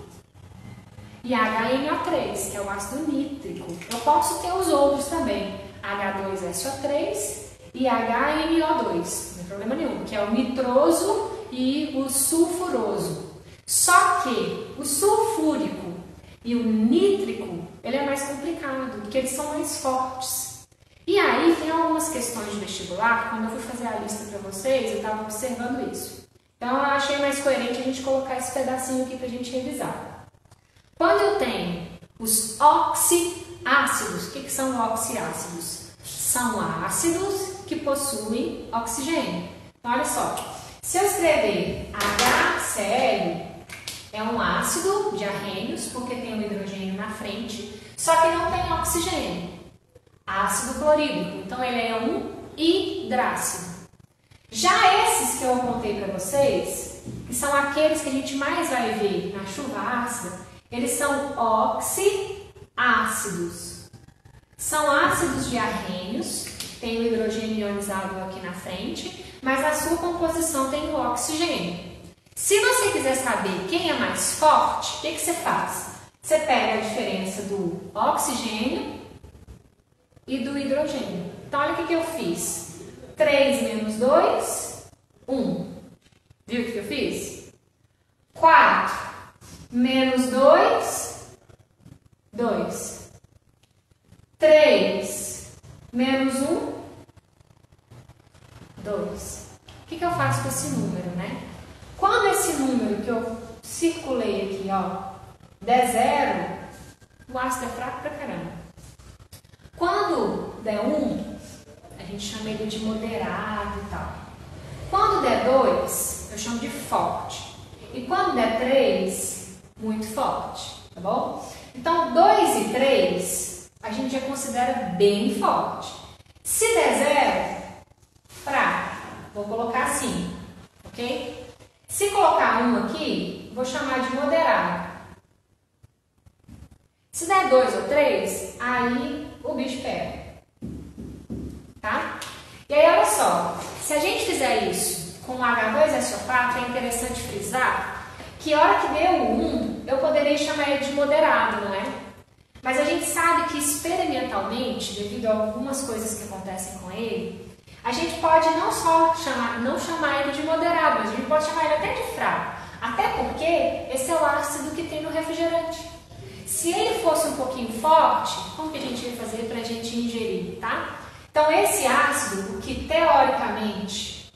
e HNO3, que é o ácido nítrico. Eu posso ter os outros também, H2SO3 e HNO2, não tem problema nenhum, que é o nitroso e o sulfuroso. Só que o sulfúrico e o nítrico, ele é mais complicado, porque eles são mais fortes. E aí tem algumas questões de vestibular, quando eu fui fazer a lista para vocês, eu estava observando isso. Então eu achei mais coerente a gente colocar esse pedacinho aqui para a gente revisar. Quando eu tenho os oxiácidos, o que são oxiácidos? São ácidos que possuem oxigênio. Então, olha só, se eu escrever HCl, é um ácido de arrênios, porque tem o hidrogênio na frente, só que não tem oxigênio. Ácido clorídrico, então ele é um hidrácido. Já esses que eu apontei para vocês, que são aqueles que a gente mais vai ver na chuva ácida, eles são oxiácidos. São ácidos de arrênios, tem o hidrogênio ionizado aqui na frente, mas a sua composição tem o oxigênio. Se você quiser saber quem é mais forte, o que você faz? Você pega a diferença do oxigênio e do hidrogênio. Então, olha o que eu fiz. 3 menos 2, 1. Viu o que eu fiz? 4 menos 2, 2. 3 menos 1, 2. O que eu faço com esse número, né? Quando esse número que eu circulei aqui, ó, der 0, o ácido é fraco pra caramba. Quando der 1, a gente chama ele de moderado e tal. Quando der 2, eu chamo de forte. E quando der 3, muito forte, tá bom? Então, 2 e 3, a gente já considera bem forte. Se der 0, fraco. Vou colocar assim, ok? Se colocar 1 aqui, vou chamar de moderado. Se der 2 ou 3, aí o bicho pega. Tá? E aí, olha só, se a gente fizer isso com H2SO4, é interessante frisar que a hora que deu o 1, eu poderia chamar ele de moderado, não é? Mas a gente sabe que experimentalmente, devido a algumas coisas que acontecem com ele, a gente pode não só não chamar ele de moderado, mas a gente pode chamar ele até de fraco. Até porque esse é o ácido que tem no refrigerante. Se ele fosse um pouquinho forte, como que a gente ia fazer para a gente ingerir, tá? Então, esse ácido, o que teoricamente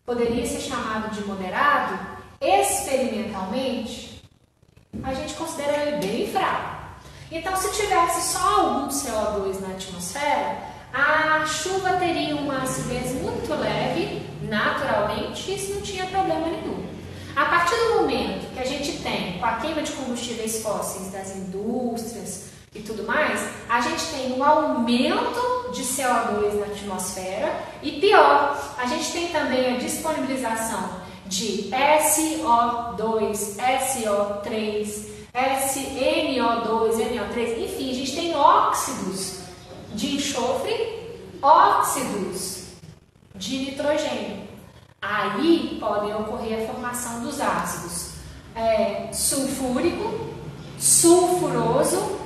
poderia ser chamado de moderado, experimentalmente, a gente considera ele bem fraco. Então, se tivesse só algum CO2 na atmosfera, a chuva teria uma acidez muito leve, naturalmente, e isso não tinha problema nenhum. A partir do momento que a gente tem, com a queima de combustíveis fósseis das indústrias e tudo mais, a gente tem um aumento de CO2 na atmosfera e pior, a gente tem também a disponibilização de SO2, SO3, SNO2, NO3, enfim, a gente tem óxidos de enxofre, óxidos de nitrogênio. Aí podem ocorrer a formação dos ácidos sulfúrico, sulfuroso,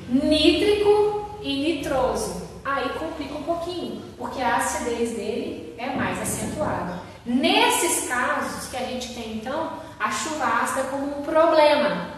nítrico e nitroso. Aí complica um pouquinho, porque a acidez dele é mais acentuada. Nesses casos que a gente tem, então, a chuva ácida como um problema.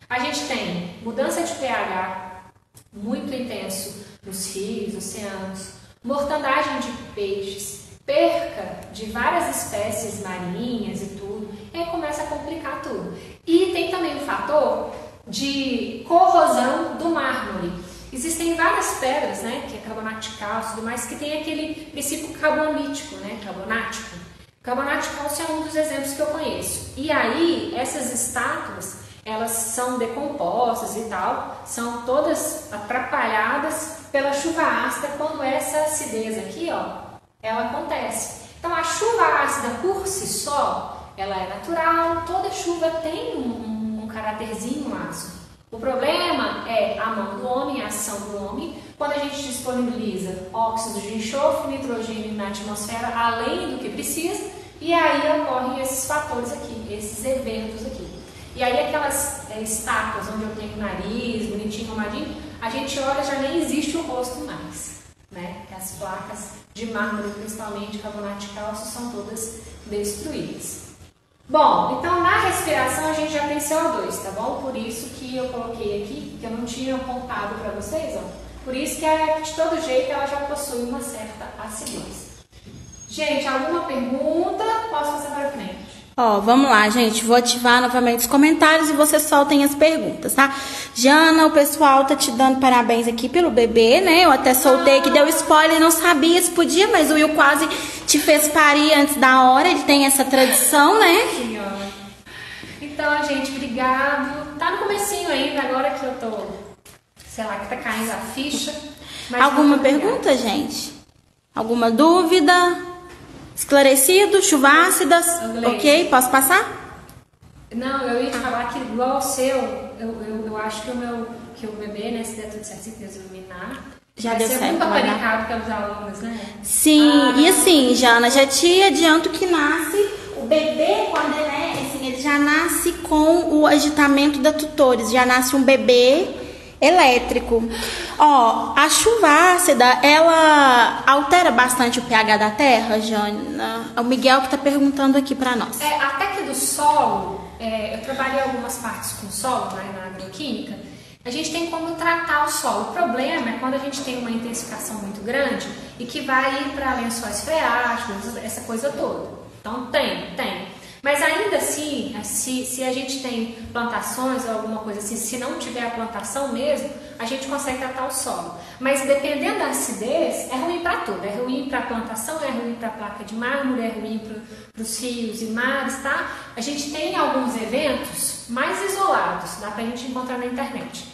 A gente tem mudança de pH muito intenso nos rios, oceanos, mortandagem de peixes, perca de várias espécies marinhas e tudo, e aí começa a complicar tudo. E tem também o fator de corrosão do mármore. Existem várias pedras, né, que é carbonato de cálcio e tudo mais, que tem aquele princípio carbonítico, né, carbonático. Carbonato de cálcio é um dos exemplos que eu conheço. E aí, essas estátuas, elas são decompostas e tal, são todas atrapalhadas pela chuva ácida quando essa acidez aqui, ó, ela acontece. Então, a chuva ácida por si só, ela é natural, toda chuva tem um caráterzinho ácido. O problema é a mão do homem, a ação do homem, quando a gente disponibiliza óxido de enxofre, nitrogênio na atmosfera, além do que precisa, e aí ocorrem esses fatores aqui, esses eventos aqui. E aí aquelas estátuas onde eu tenho o nariz, bonitinho, arrumadinho, a gente olha, já nem existe o rosto mais, né? As placas de mármore, principalmente carbonato de cálcio, são todas destruídas. Bom, então na respiração a gente já tem CO2, tá bom? Por isso que eu coloquei aqui, que eu não tinha apontado para vocês, ó. Por isso que de todo jeito ela já possui uma certa acidez. Gente, alguma pergunta? Posso passar para frente? Ó, vamos lá, gente. Vou ativar novamente os comentários e vocês soltem as perguntas, tá? Jana, o pessoal tá te dando parabéns aqui pelo bebê, né? Eu até soltei que deu spoiler, não sabia se podia, mas o Will quase te fez parir antes da hora. Ele tem essa tradição, né? Então, gente, obrigado. Tá no comecinho ainda, agora que eu tô, sei lá, que tá caindo a ficha. Alguma pergunta, gente? Alguma dúvida? Esclarecido? Chuva ácidas? Ok, posso passar? Não, eu ia falar que igual o seu, eu acho que o bebê, né, se der tudo certo, se Deus iluminar, já deu certo. Vai ser muito apanicado pelos alunos, né? Sim, e assim, Jana, já te adianto que nasce, o bebê, quando ele é, assim, ele já nasce com o agitamento da tutores, já nasce um bebê elétrico. Ó, a chuva ácida, ela altera bastante o pH da terra, Jana? O Miguel que tá perguntando aqui para nós. Até que do solo, eu trabalhei algumas partes com solo, né, na agroquímica, a gente tem como tratar o solo. O problema é quando a gente tem uma intensificação muito grande e que vai ir para lençóis freáticos, essa coisa toda. Então tem. Mas ainda assim, se a gente tem plantações ou alguma coisa assim, se não tiver a plantação mesmo, a gente consegue tratar o solo. Mas dependendo da acidez, é ruim para tudo. É ruim para a plantação, é ruim para a placa de mármore, é ruim para os rios e mares, tá? A gente tem alguns eventos mais isolados, dá pra gente encontrar na internet,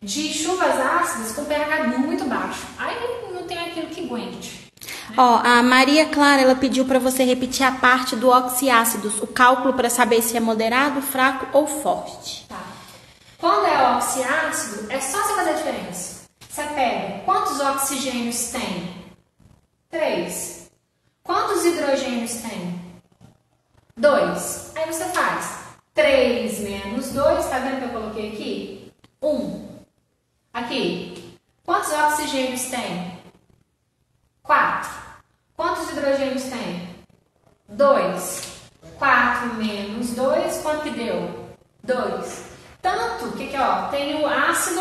de chuvas ácidas com pH muito baixo. Aí não tem aquilo que aguente. Ó, a Maria Clara, ela pediu para você repetir a parte do oxiácidos, o cálculo para saber se é moderado, fraco ou forte. Tá. Quando é oxiácido, é só você fazer a diferença. Você pega, quantos oxigênios tem? 3. Quantos hidrogênios tem? 2. Aí você faz 3 menos 2, tá vendo que eu coloquei aqui? 1. Aqui, quantos oxigênios tem? 4. Quantos hidrogênios tem? 2. 4 menos 2, quanto que deu? 2. Tanto que ó, tem o ácido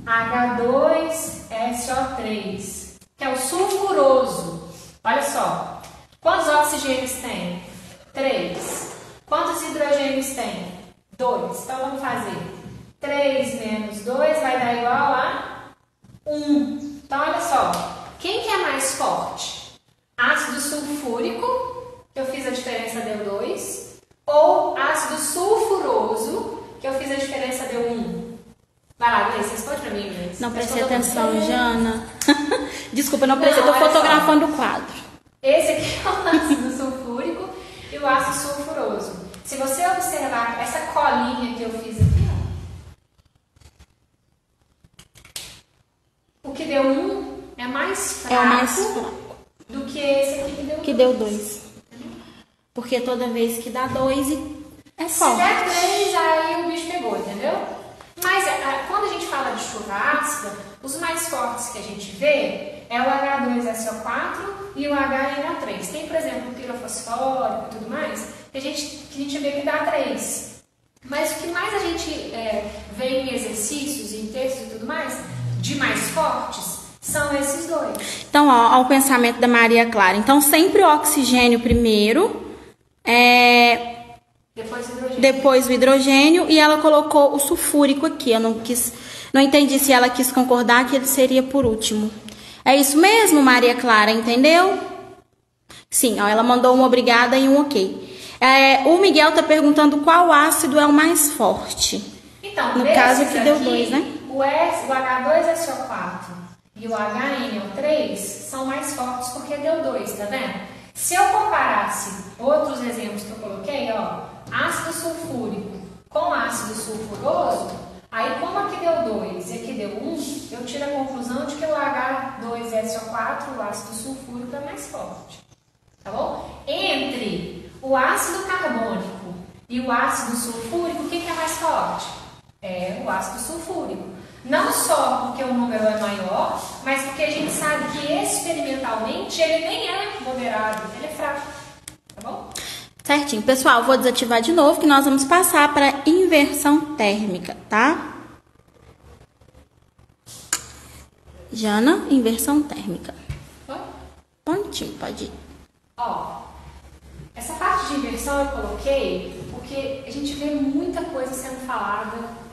H2SO3, que é o sulfuroso. Olha só. Quantos oxigênios tem? 3. Quantos hidrogênios tem? 2. Então vamos fazer. 3 menos 2 vai dar igual a 1. Então olha só. Quem que é mais forte? Ácido sulfúrico, que eu fiz a diferença deu 2, ou ácido sulfuroso, que eu fiz a diferença deu 1? Vai lá, Gleice, responde pra mim, Gleice. Não prestei atenção, Jana. Desculpa, não prestei, eu tô fotografando o quadro. Esse aqui é o ácido sulfúrico e o ácido sulfuroso. Se você observar essa colinha que eu fiz aqui, ó, o que deu 1 é mais fraco. É o mais fraco do que esse aqui que deu 2. Porque toda vez que dá 2 é forte. Se der 3, aí o bicho pegou, entendeu? Mas quando a gente fala de chuva ácida, os mais fortes que a gente vê é o H2SO4 e o HNO3. Tem, por exemplo, o pirofosfórico e tudo mais, que a gente vê que dá 3. Mas o que mais a gente vê em exercícios, em textos e tudo mais, de mais fortes, são esses 2. Então, ó, o pensamento da Maria Clara. Então, sempre o oxigênio primeiro, depois o hidrogênio. Depois o hidrogênio, e ela colocou o sulfúrico aqui. Eu não Não entendi se ela quis concordar que ele seria por último. É isso mesmo, Maria Clara, entendeu? Sim, ó, ela mandou um obrigada e um ok. O Miguel tá perguntando qual ácido é o mais forte. Então, no caso que deu 2, né? O H2SO4 e o HNO3 são mais fortes porque deu 2, tá vendo? Se eu comparasse outros exemplos que eu coloquei, ó, ácido sulfúrico com ácido sulfuroso, aí como aqui deu 2 e aqui deu 1, eu tiro a conclusão de que o H2SO4, o ácido sulfúrico, é mais forte, tá bom? Entre o ácido carbônico e o ácido sulfúrico, o que é mais forte? É o ácido sulfúrico. Não só porque o número é maior, mas porque a gente sabe que experimentalmente ele nem é moderado, ele é fraco, tá bom? Certinho. Pessoal, vou desativar de novo que nós vamos passar para inversão térmica, tá? Jana, inversão térmica. Pontinho, pode ir. Ó, essa parte de inversão eu coloquei porque a gente vê muita coisa sendo falada,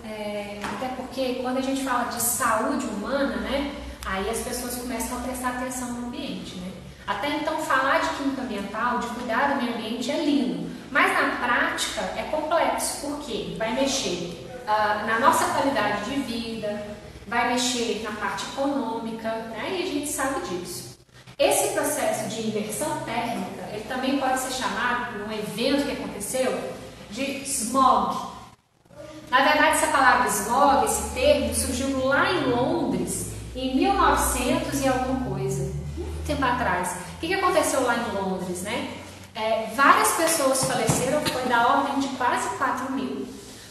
até porque quando a gente fala de saúde humana, né, aí as pessoas começam a prestar atenção no ambiente, né? Até então falar de química ambiental, de cuidar do meio ambiente é lindo, mas na prática é complexo, porque vai mexer na nossa qualidade de vida, vai mexer na parte econômica, né, e a gente sabe disso. Esse processo de inversão térmica, ele também pode ser chamado, por um evento que aconteceu, de smog. Na verdade, essa palavra smog, esse termo, surgiu lá em Londres, em 1900 e alguma coisa, muito tempo atrás. O que aconteceu lá em Londres, né? Várias pessoas faleceram, foi da ordem de quase 4.000,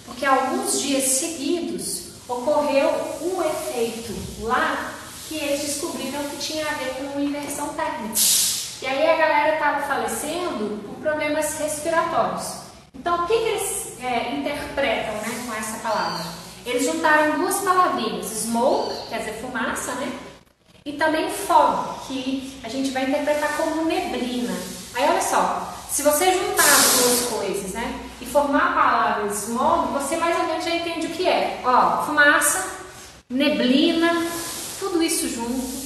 porque alguns dias seguidos ocorreu um efeito lá que eles descobriram que tinha a ver com inversão térmica. E aí a galera estava falecendo por problemas respiratórios. Então, o que eles interpretam, né, com essa palavra? Eles juntaram duas palavrinhas, smoke, quer dizer fumaça, né? E também fog, que a gente vai interpretar como neblina. Aí, olha só, se você juntar as duas coisas, né, e formar a palavra smog, você mais ou menos já entende o que é. Ó, fumaça, neblina, tudo isso junto.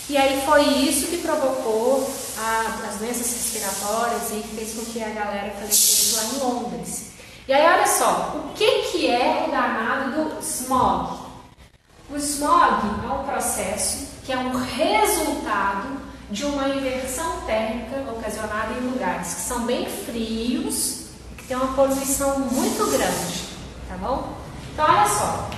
E aí foi isso que provocou as doenças respiratórias e fez com que a galera falecesse lá em Londres. E aí olha só, o que é o danado do smog? O smog é um processo que é um resultado de uma inversão térmica ocasionada em lugares que são bem frios e que tem uma poluição muito grande, tá bom? Então olha só,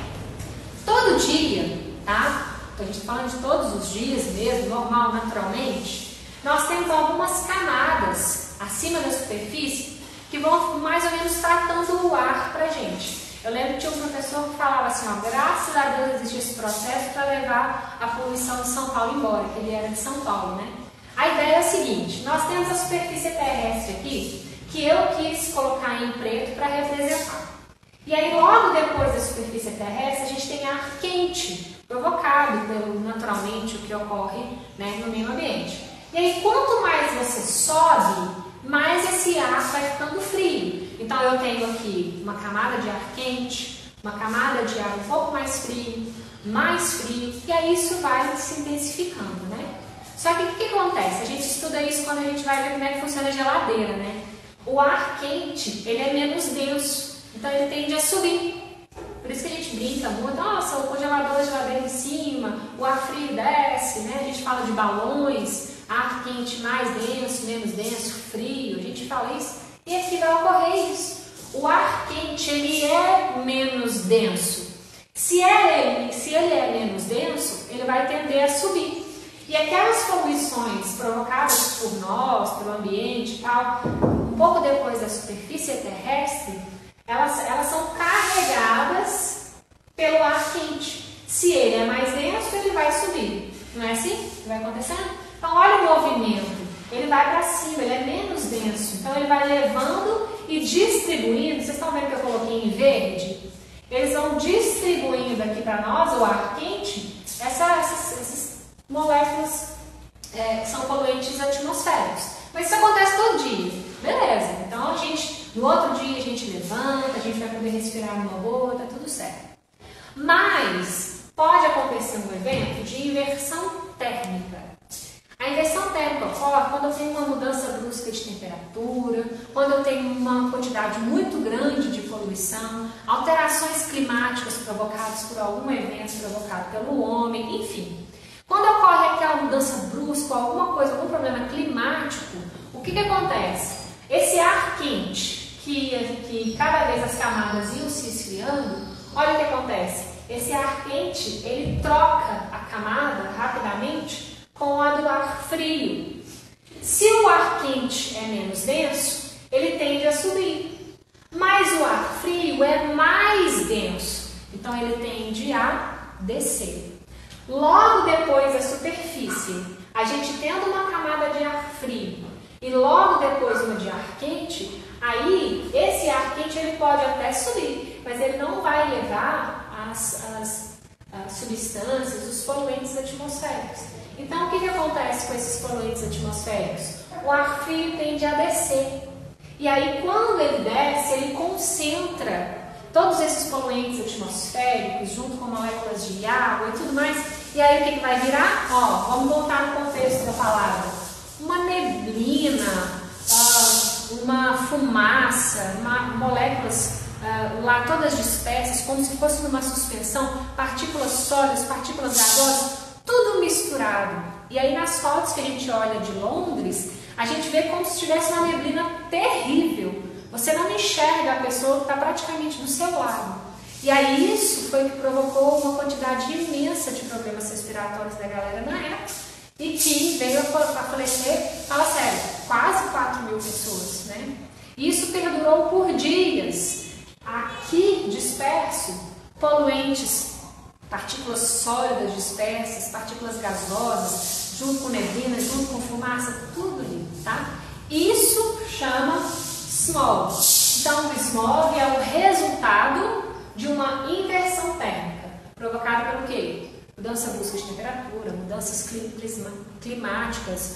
todo dia, tá? A gente está falando de todos os dias mesmo, normal, naturalmente, nós temos algumas camadas acima da superfície que vão mais ou menos tratando o ar pra gente. Eu lembro que tinha um professor que falava assim, ó, graças a Deus existe esse processo para levar a poluição de São Paulo embora, que ele era de São Paulo, né? A ideia é a seguinte, nós temos a superfície terrestre aqui, que eu quis colocar em preto para representar. E aí logo depois da superfície terrestre a gente tem ar quente, provocado pelo naturalmente o que ocorre, né, no meio ambiente. E aí quanto mais você sobe, mais esse ar vai ficando frio. Então eu tenho aqui uma camada de ar quente, uma camada de ar um pouco mais frio, e aí isso vai se intensificando, né? Só que o que acontece? A gente estuda isso quando a gente vai ver como é que funciona a geladeira, né? O ar quente, ele é menos denso, então ele tende a subir. Por isso que a gente brinca muito, nossa, o congelador da geladeira em cima, o ar frio desce, né? A gente fala de balões, ar quente mais denso, menos denso, frio, a gente fala isso. E aqui vai ocorrer isso. O ar quente, ele é menos denso. Se ele é menos denso, ele vai tender a subir. E aquelas poluições provocadas por nós, pelo ambiente e tal, um pouco depois da superfície terrestre, elas são carregadas pelo ar quente. Se ele é mais denso, ele vai subir. Não é assim que vai acontecendo? Então, olha o movimento. Ele vai para cima, ele é menos denso. Então, ele vai levando e distribuindo. Vocês estão vendo que eu coloquei em verde? Eles vão distribuindo aqui para nós, o ar quente, essas moléculas são poluentes atmosféricos. Mas isso acontece todo dia. Beleza. Então, no outro dia a gente levanta, a gente vai poder respirar numa boa, tá tudo certo. Mas, pode acontecer um evento de inversão térmica. A inversão térmica ocorre quando eu tenho uma mudança brusca de temperatura, quando eu tenho uma quantidade muito grande de poluição, alterações climáticas provocadas por algum evento provocado pelo homem, enfim. Quando ocorre aquela mudança brusca, alguma coisa, algum problema climático, o que acontece? Esse ar quente, que cada vez as camadas iam se esfriando, olha o que acontece. Esse ar quente, ele troca a camada rapidamente com a do ar frio. Se o ar quente é menos denso, ele tende a subir. Mas o ar frio é mais denso, então ele tende a descer. Logo depois da superfície, a gente tendo uma camada de ar frio e logo depois uma de ar quente, aí esse ar quente ele pode até subir, mas ele não vai levar as substâncias, os poluentes atmosféricos. Então, o que acontece com esses poluentes atmosféricos? O ar frio tende a descer. E aí, quando ele desce, ele concentra todos esses poluentes atmosféricos junto com moléculas de água e tudo mais. E aí, o que vai virar? Ó, vamos voltar no contexto da palavra. Uma neblina, uma fumaça, moléculas lá todas dispersas, como se fosse numa suspensão, partículas sólidas, partículas gasosas, tudo misturado. E aí nas fotos que a gente olha de Londres, a gente vê como se tivesse uma neblina terrível. Você não enxerga a pessoa que está praticamente do seu lado. E aí isso foi o que provocou uma quantidade imensa de problemas respiratórios da galera na época e que veio a falecer, fala sério, quase 4.000 pessoas, né? Isso perdurou por dias. Aqui disperso, poluentes, partículas sólidas dispersas, partículas gasosas, junto com neblina, junto com fumaça, tudo ali, tá? Isso chama smog. Então, o smog é o resultado de uma inversão térmica, provocada pelo quê? Mudança brusca de temperatura, mudanças climáticas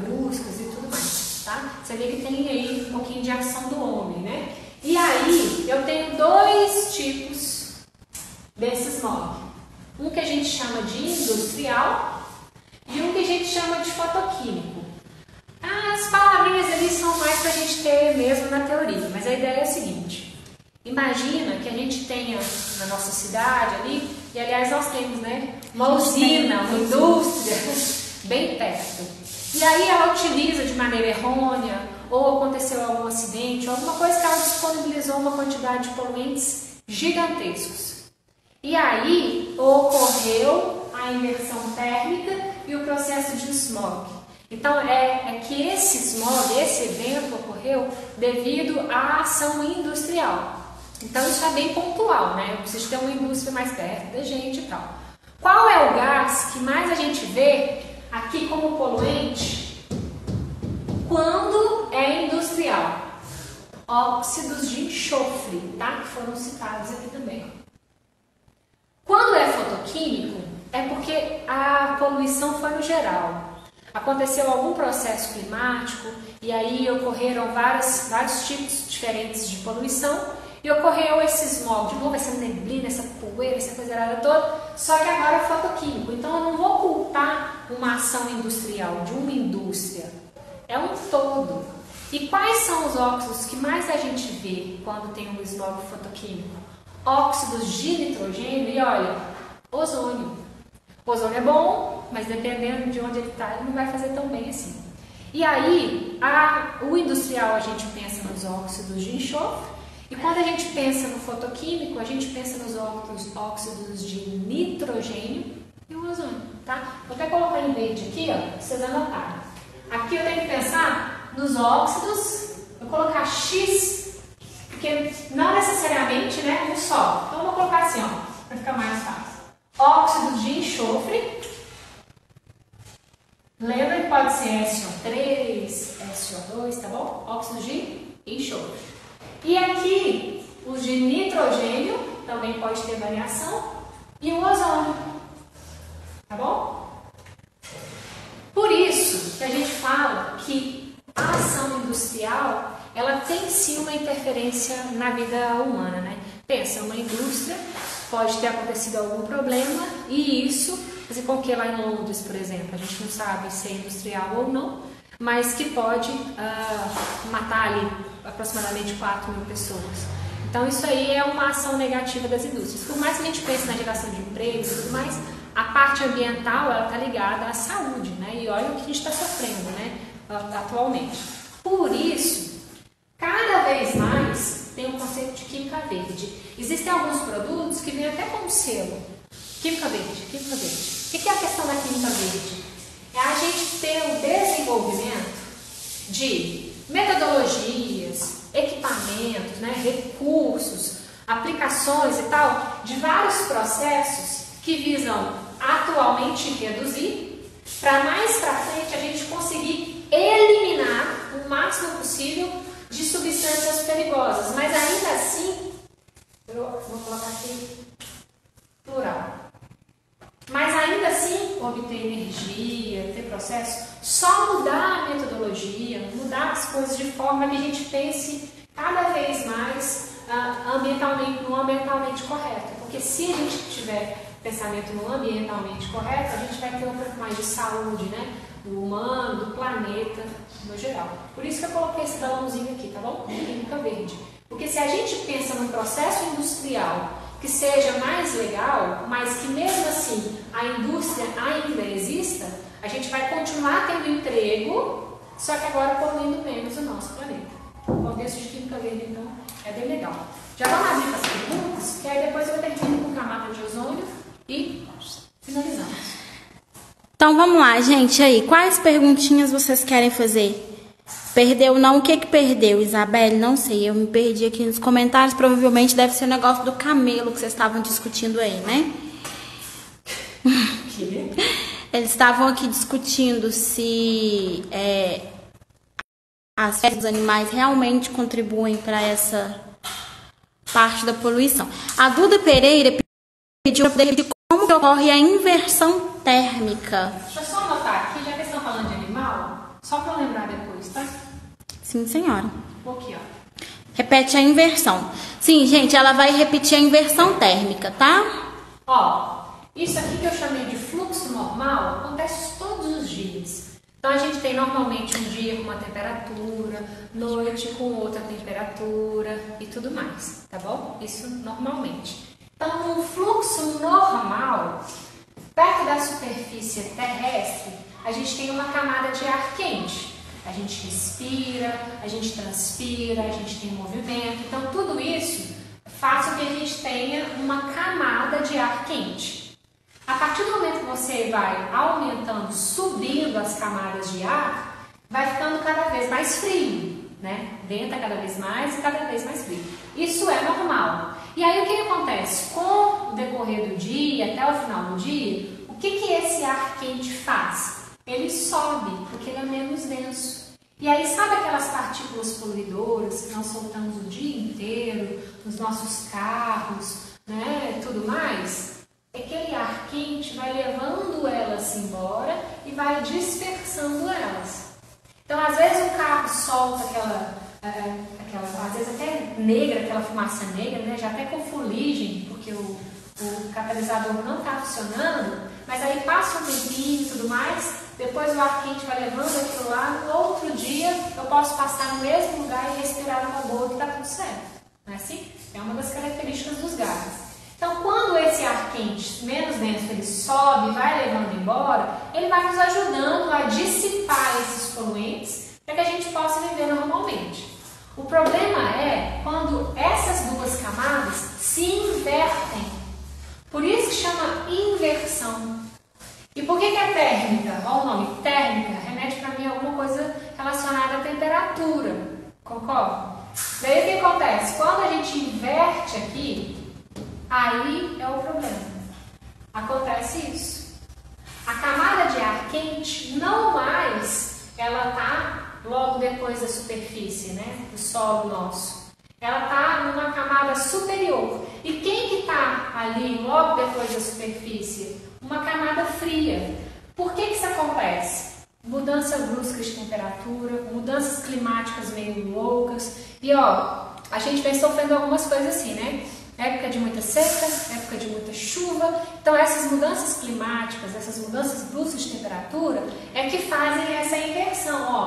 bruscas e tudo mais, tá? Você vê que tem aí um pouquinho de ação do homem, né? E aí, eu tenho dois tipos desse smog. Um que a gente chama de industrial e um que a gente chama de fotoquímico. As palavrinhas ali são mais para a gente ter mesmo na teoria, mas a ideia é a seguinte. Imagina que a gente tenha na nossa cidade ali, e aliás nós temos, né, uma usina, uma indústria bem perto. E aí ela utiliza de maneira errônea, ou aconteceu algum acidente, ou alguma coisa que ela disponibilizou uma quantidade de poluentes gigantescos. E aí ocorreu a inversão térmica e o processo de smog. Então é que esse smog, esse evento ocorreu devido à ação industrial. Então isso é bem pontual, né? Eu preciso ter uma indústria mais perto da gente e tal. Qual é o gás que mais a gente vê aqui como poluente quando é industrial? Óxidos de enxofre, tá? Que foram citados aqui também. Quando é fotoquímico, é porque a poluição foi no geral. Aconteceu algum processo climático e aí ocorreram vários tipos diferentes de poluição e ocorreu esse smog, de novo essa neblina, essa poeira, essa coisa errada toda, só que agora é fotoquímico. Então eu não vou culpar uma ação industrial, de uma indústria. É um todo. E quais são os óxidos que mais a gente vê quando tem um smog fotoquímico? Óxidos de nitrogênio e olha, ozônio. O ozônio é bom, mas dependendo de onde ele está, ele não vai fazer tão bem assim. E aí, o industrial a gente pensa nos óxidos de enxofre, e quando a gente pensa no fotoquímico, a gente pensa nos óxidos de nitrogênio e o ozônio, tá? Vou até colocar em verde aqui, ó, pra vocês anotarem. Aqui eu tenho que pensar nos óxidos, vou colocar X, porque não necessariamente, né, um só. Então eu vou colocar assim, ó, para ficar mais fácil. Óxido de enxofre. Lembra que pode ser SO3, SO2, tá bom? Óxido de enxofre. E aqui, os de nitrogênio, também pode ter variação, e o ozônio, tá bom? Por isso que a gente fala que a ação industrial, ela tem sim uma interferência na vida humana, né? Pensa, uma indústria pode ter acontecido algum problema e isso fazer com que lá em Londres, por exemplo, a gente não sabe se é industrial ou não, mas que pode matar ali aproximadamente 4.000 pessoas. Então isso aí é uma ação negativa das indústrias. Por mais que a gente pense na geração de empregos e tudo mais, a parte ambiental ela está ligada à saúde, né? E olha o que a gente está sofrendo, né? Atualmente. Por isso, cada vez mais tem o conceito de química verde. Existem alguns produtos que vêm até com selo. Química verde, química verde. O que é a questão da química verde? É a gente ter o desenvolvimento de metodologias, equipamentos, né, recursos, aplicações e tal, de vários processos que visam atualmente reduzir, para mais para frente a gente conseguir eliminar o máximo possível de substâncias perigosas, mas ainda assim, eu vou colocar aqui plural, mas ainda assim obter energia, ter processo, só mudar a metodologia, mudar as coisas de forma que a gente pense cada vez mais no ambientalmente correto, porque se a gente tiver pensamento no ambientalmente correto, a gente vai ter um pouco mais de saúde, né? Do humano, do planeta, no geral. Por isso que eu coloquei esse balãozinho aqui, tá bom? Química verde. Porque se a gente pensa num processo industrial que seja mais legal, mas que mesmo assim a indústria ainda exista, a gente vai continuar tendo emprego, só que agora poluindo menos o nosso planeta. O contexto de química verde, então, é bem legal. Já vamos abrir para as perguntas, que aí depois eu termino com camada de ozônio e finalizamos. Então vamos lá, gente, aí, quais perguntinhas vocês querem fazer? Perdeu não? O que perdeu, Isabelle? Não sei, eu me perdi aqui nos comentários, provavelmente deve ser o negócio do camelo que vocês estavam discutindo aí, né? Que? Eles estavam aqui discutindo se as fezes dos animais realmente contribuem para essa parte da poluição. A Duda Pereira pediu para poder como que ocorre a inversão térmica. Deixa eu só anotar aqui, já que estão falando de animal, só para lembrar depois, tá? Sim, senhora. Aqui, ó. Repete a inversão. Sim, gente, ela vai repetir a inversão térmica, tá? Ó, isso aqui que eu chamei de fluxo normal acontece todos os dias. Então a gente tem normalmente um dia com uma temperatura, noite com outra temperatura e tudo mais, tá bom? Isso normalmente. Então, um fluxo normal, perto da superfície terrestre, a gente tem uma camada de ar quente. A gente respira, a gente transpira, a gente tem movimento. Então, tudo isso faz com que a gente tenha uma camada de ar quente. A partir do momento que você vai aumentando, subindo as camadas de ar, vai ficando cada vez mais frio, né? Venta cada vez mais e cada vez mais frio. Isso é normal. E aí o que acontece? Com o decorrer do dia, até o final do dia, o que esse ar quente faz? Ele sobe, porque ele é menos denso. E aí sabe aquelas partículas poluidoras que nós soltamos o dia inteiro, nos nossos carros, né, tudo mais? Aquele ar quente vai levando elas embora e vai dispersando elas. Então, às vezes o carro solta aquela às vezes até negra, aquela fumaça negra, né? Já até com fuligem, porque o catalisador não está funcionando, mas aí passa um tempinho e tudo mais, depois o ar quente vai levando aquilo lá, no outro dia eu posso passar no mesmo lugar e respirar uma boa que está tudo certo. Não é assim? É uma das características dos gases. Então, quando esse ar quente menos denso ele sobe e vai levando embora, ele vai nos ajudando a dissipar esses poluentes para que a gente possa viver normalmente. O problema é quando essas duas camadas se invertem. Por isso que chama inversão. E por que é térmica? Olha o nome, térmica, remete para mim a alguma coisa relacionada à temperatura. Concorda? Daí o que acontece? Quando a gente inverte aqui, aí é o problema. Acontece isso. A camada de ar quente não mais, ela está logo depois da superfície, né, do solo nosso. Ela está numa camada superior. E quem que está ali logo depois da superfície? Uma camada fria. Por que isso acontece? Mudança brusca de temperatura, mudanças climáticas meio loucas. E ó, a gente vem sofrendo algumas coisas assim, né? época de muita seca, época de muita chuva. Então essas mudanças climáticas, essas mudanças bruscas de temperatura é que fazem essa inversão, ó.